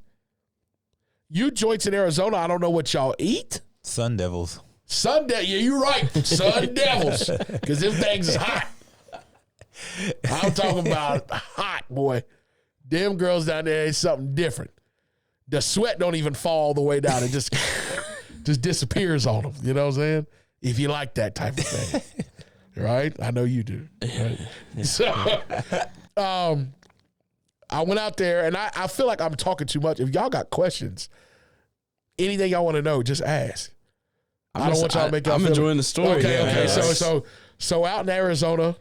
You joints in Arizona, I don't know what y'all eat. Sun Devils. Yeah, you're right. Sun Devils. Because them things is hot. I'm talking about hot, boy. Them girls down there is something different. The sweat don't even fall all the way down. It just disappears on them. You know what I'm saying? If you like that type of thing. Right? I know you do. Right? So, I went out there, and I feel like I'm talking too much. If y'all got questions, anything y'all want to know, just ask. I don't want y'all to make y'all I'm enjoying the story. Okay. So out in Arizona,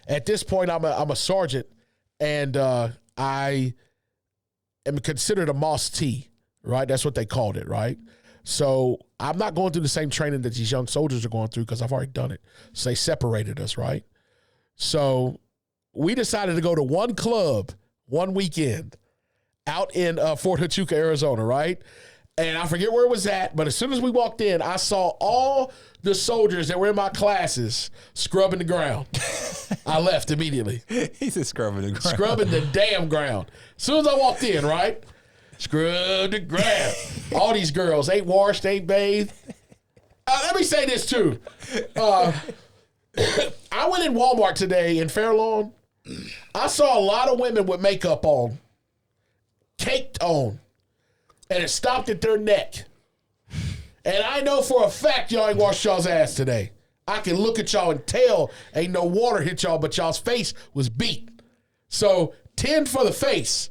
at this point, I'm a sergeant, and I am considered a Moss T, right? That's what they called it, right? So I'm not going through the same training that these young soldiers are going through because I've already done it. So they separated us, right? So we decided to go to one club one weekend out in Fort Huachuca, Arizona, right? And I forget where it was at, but as soon as we walked in, I saw all the soldiers that were in my classes scrubbing the ground. I left immediately. He said scrubbing the ground. Scrubbing the damn ground. As soon as I walked in, right? Scrub the ground. All these girls ain't washed, ain't bathed. Let me say this too. I went in Walmart today in Fairlawn. I saw a lot of women with makeup on, caked on, and it stopped at their neck. And I know for a fact y'all ain't washed y'all's ass today. I can look at y'all and tell ain't no water hit y'all, but y'all's face was beat. So 10 for the face,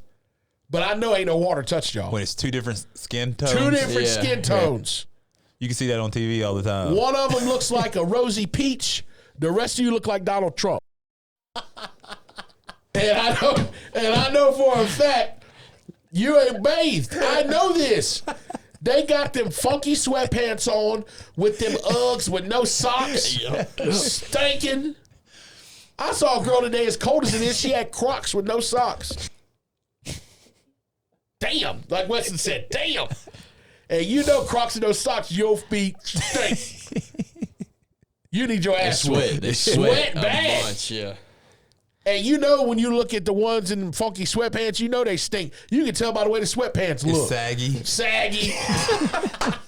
but I know ain't no water touched y'all. When it's two different skin tones. Two different skin tones. You can see that on TV all the time. One of them looks like a rosy peach. The rest of you look like Donald Trump. And I know for a fact you ain't bathed. I know this. They got them funky sweatpants on with them Uggs with no socks, stinking. I saw a girl today as cold as it is. She had Crocs with no socks. Damn, like Weston said, damn. And you know Crocs and no socks, your feet stink. You need your ass sweat. They sweat bad. a bunch, yeah. And you know when you look at the ones in funky sweatpants, you know they stink. You can tell by the way the sweatpants look. It's saggy.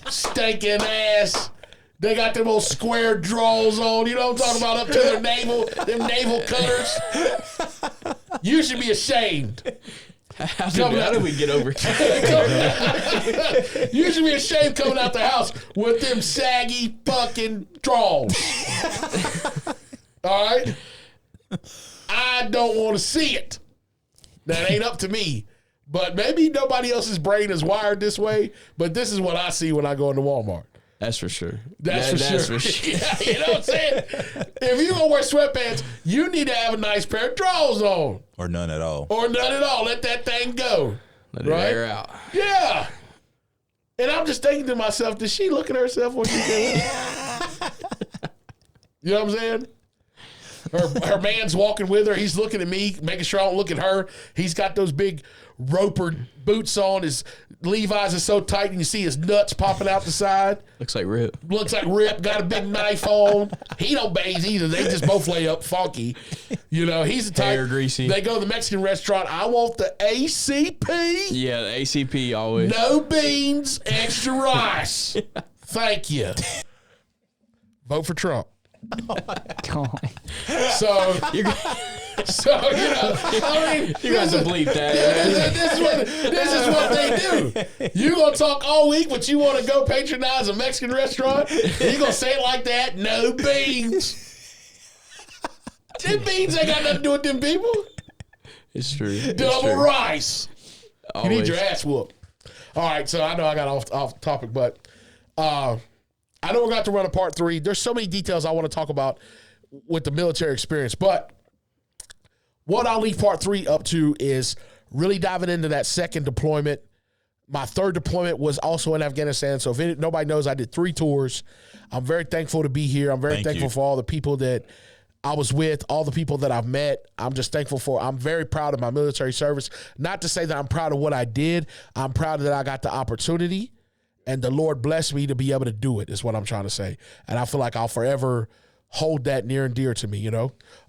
Stinking ass. They got them old square drawers on. You know what I'm talking about? Up to their navel, them navel cutters. You should be ashamed. How did we get over here? You should be ashamed coming out the house with them saggy fucking drawers. All right? I don't want to see it. That ain't up to me. But maybe nobody else's brain is wired this way, but this is what I see when I go into Walmart. That's for sure. That's for sure. Yeah, you know what I'm saying? If you gonna wear sweatpants, you need to have a nice pair of drawers on. Or none at all. Let that thing go. Let it air out. Yeah. And I'm just thinking to myself, does she look at herself when she's doing it? You know what I'm saying? Her man's walking with her. He's looking at me, making sure I don't look at her. He's got those big roper boots on. His Levi's are so tight, and you see his nuts popping out the side. Looks like Rip. Got a big knife on. He don't bathe either. They just both lay up funky. You know, he's the type. Hair greasy. They go to the Mexican restaurant. I want the ACP. Yeah, the ACP always. No beans, extra rice. Thank you. Vote for Trump. God. So So, I mean, You guys will bleep that. this is what they do. You gonna talk all week, but you want to go patronize a Mexican restaurant? You gonna say it like that? No beans. Them beans ain't got nothing to do with them people. It's true. Double rice. Always. You need your ass whooped. All right, so I know I got off topic, but I know we're going to have to run a part 3. There's so many details I want to talk about with the military experience, but what I'll leave part 3 up to is really diving into that second deployment. My third deployment was also in Afghanistan, so if nobody knows, I did 3 tours. I'm very thankful to be here. I'm very thankful for all the people that I was with, all the people that I've met. I'm just thankful I'm very proud of my military service. Not to say that I'm proud of what I did. I'm proud that I got the opportunity and the Lord blessed me to be able to do it, is what I'm trying to say. And I feel like I'll forever hold that near and dear to me,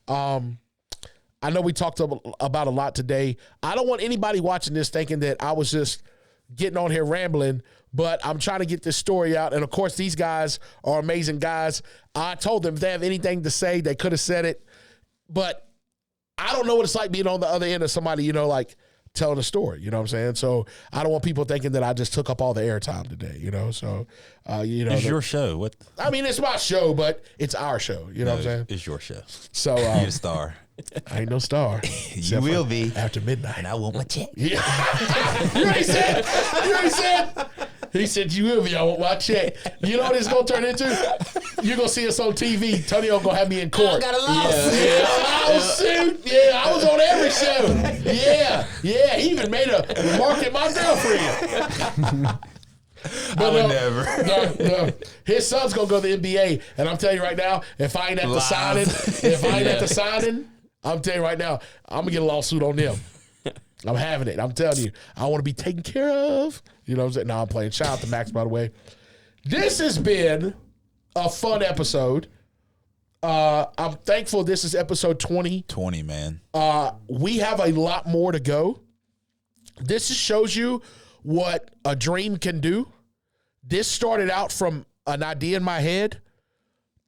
I know we talked about a lot today. I don't want anybody watching this thinking that I was just getting on here rambling, but I'm trying to get this story out. And of course, these guys are amazing guys. I told them if they have anything to say, they could have said it. But I don't know what it's like being on the other end of somebody, like telling a story. You know what I'm saying? So I don't want people thinking that I just took up all the airtime today, So, it's your show. What? I mean, it's my show, but it's our show. You know what I'm saying? It's your show. So you're a star. I ain't no star. You will be after midnight. And I want my check. Yeah. You already said. He said, you will be. I want my check. You know what it's going to turn into? You're going to see us on TV. Tonio going to have me in court. I got a lawsuit. Yeah, lawsuit. Yeah, I was on every show. Yeah. He even made a remark at my girlfriend. But I would never. No. His son's going to go to the NBA. And I'm telling you right now, if I ain't at the signing, I'm telling you right now, I'm going to get a lawsuit on them. I'm having it. I'm telling you, I want to be taken care of. You know what I'm saying? No, I'm playing. Shout out to Max, by the way. This has been a fun episode. I'm thankful this is episode 20. 20, man. We have a lot more to go. This just shows you what a dream can do. This started out from an idea in my head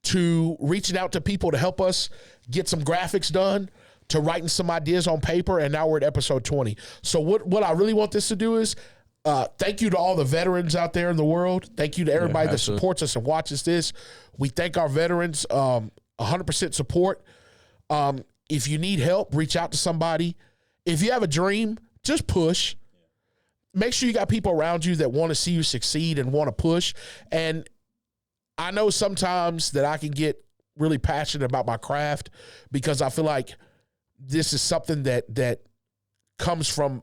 to reaching out to people to help us get some graphics done, to writing some ideas on paper, and now we're at episode 20. So what I really want this to do is thank you to all the veterans out there in the world. Thank you to everybody that supports us and watches this. We thank our veterans, 100% support. If you need help, reach out to somebody. If you have a dream, just push. Make sure you got people around you that want to see you succeed and want to push. And I know sometimes that I can get really passionate about my craft because I feel like this is something that comes from,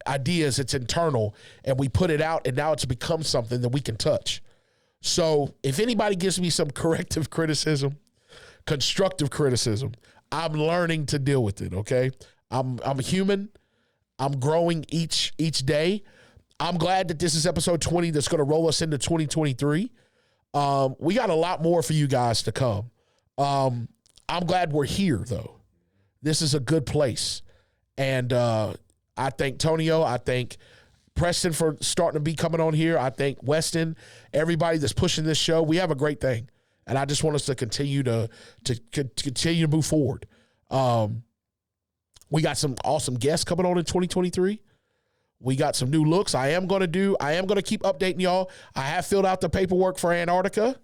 ideas. It's internal, and we put it out, and now it's become something that we can touch. So if anybody gives me some corrective criticism, constructive criticism, I'm learning to deal with it, okay? I'm human. I'm growing each day. I'm glad that this is episode 20 that's going to roll us into 2023. We got a lot more for you guys to come. I'm glad we're here, though. This is a good place. And I thank Tonio. I thank Preston for starting to be coming on here. I thank Weston, everybody that's pushing this show. We have a great thing. And I just want us to continue to continue to move forward. We got some awesome guests coming on in 2023. We got some new looks. I am going to keep updating y'all. I have filled out the paperwork for Antarctica.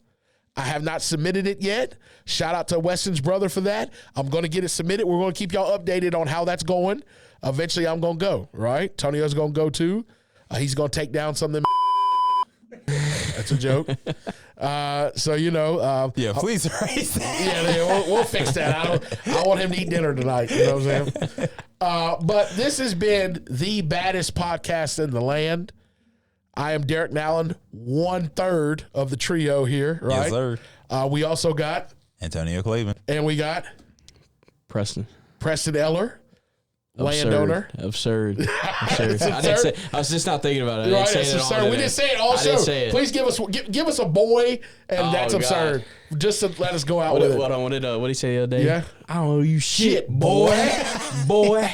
I have not submitted it yet. Shout out to Weston's brother for that. I'm going to get it submitted. We're going to keep y'all updated on how that's going. Eventually, I'm going to go, right? Tonio's going to go too. He's going to take down some of them. That's a joke. Yeah, please erase that. Yeah, we'll fix that. I want him to eat dinner tonight. You know what I'm saying? But this has been the baddest podcast in the land. I am Derek Nowlin, 1/3 of the trio here, right? Yes, sir. We also got Antonio Clavin. And we got Preston Eller, landowner. Absurd. I didn't say. I was just not thinking about it. Right, that's absurd. We didn't say it all show. Please give us a boy, and that's absurd. Just to let us go out with it. What did he say the other day? Yeah. I don't know you shit, boy. boy.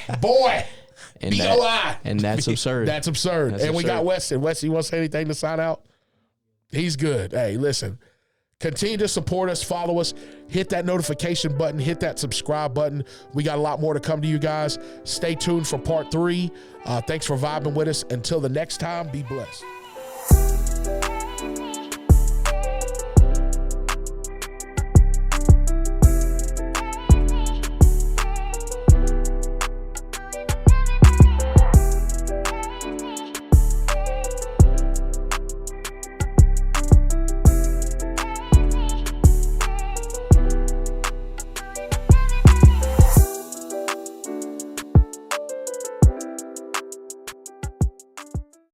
And B-O-I. And that's absurd. That's absurd. We got Weston. Weston, you want to say anything to sign out? He's good. Hey, listen. Continue to support us, follow us, hit that notification button, hit that subscribe button. We got a lot more to come to you guys. Stay tuned for part 3. Thanks for vibing with us. Until the next time, be blessed.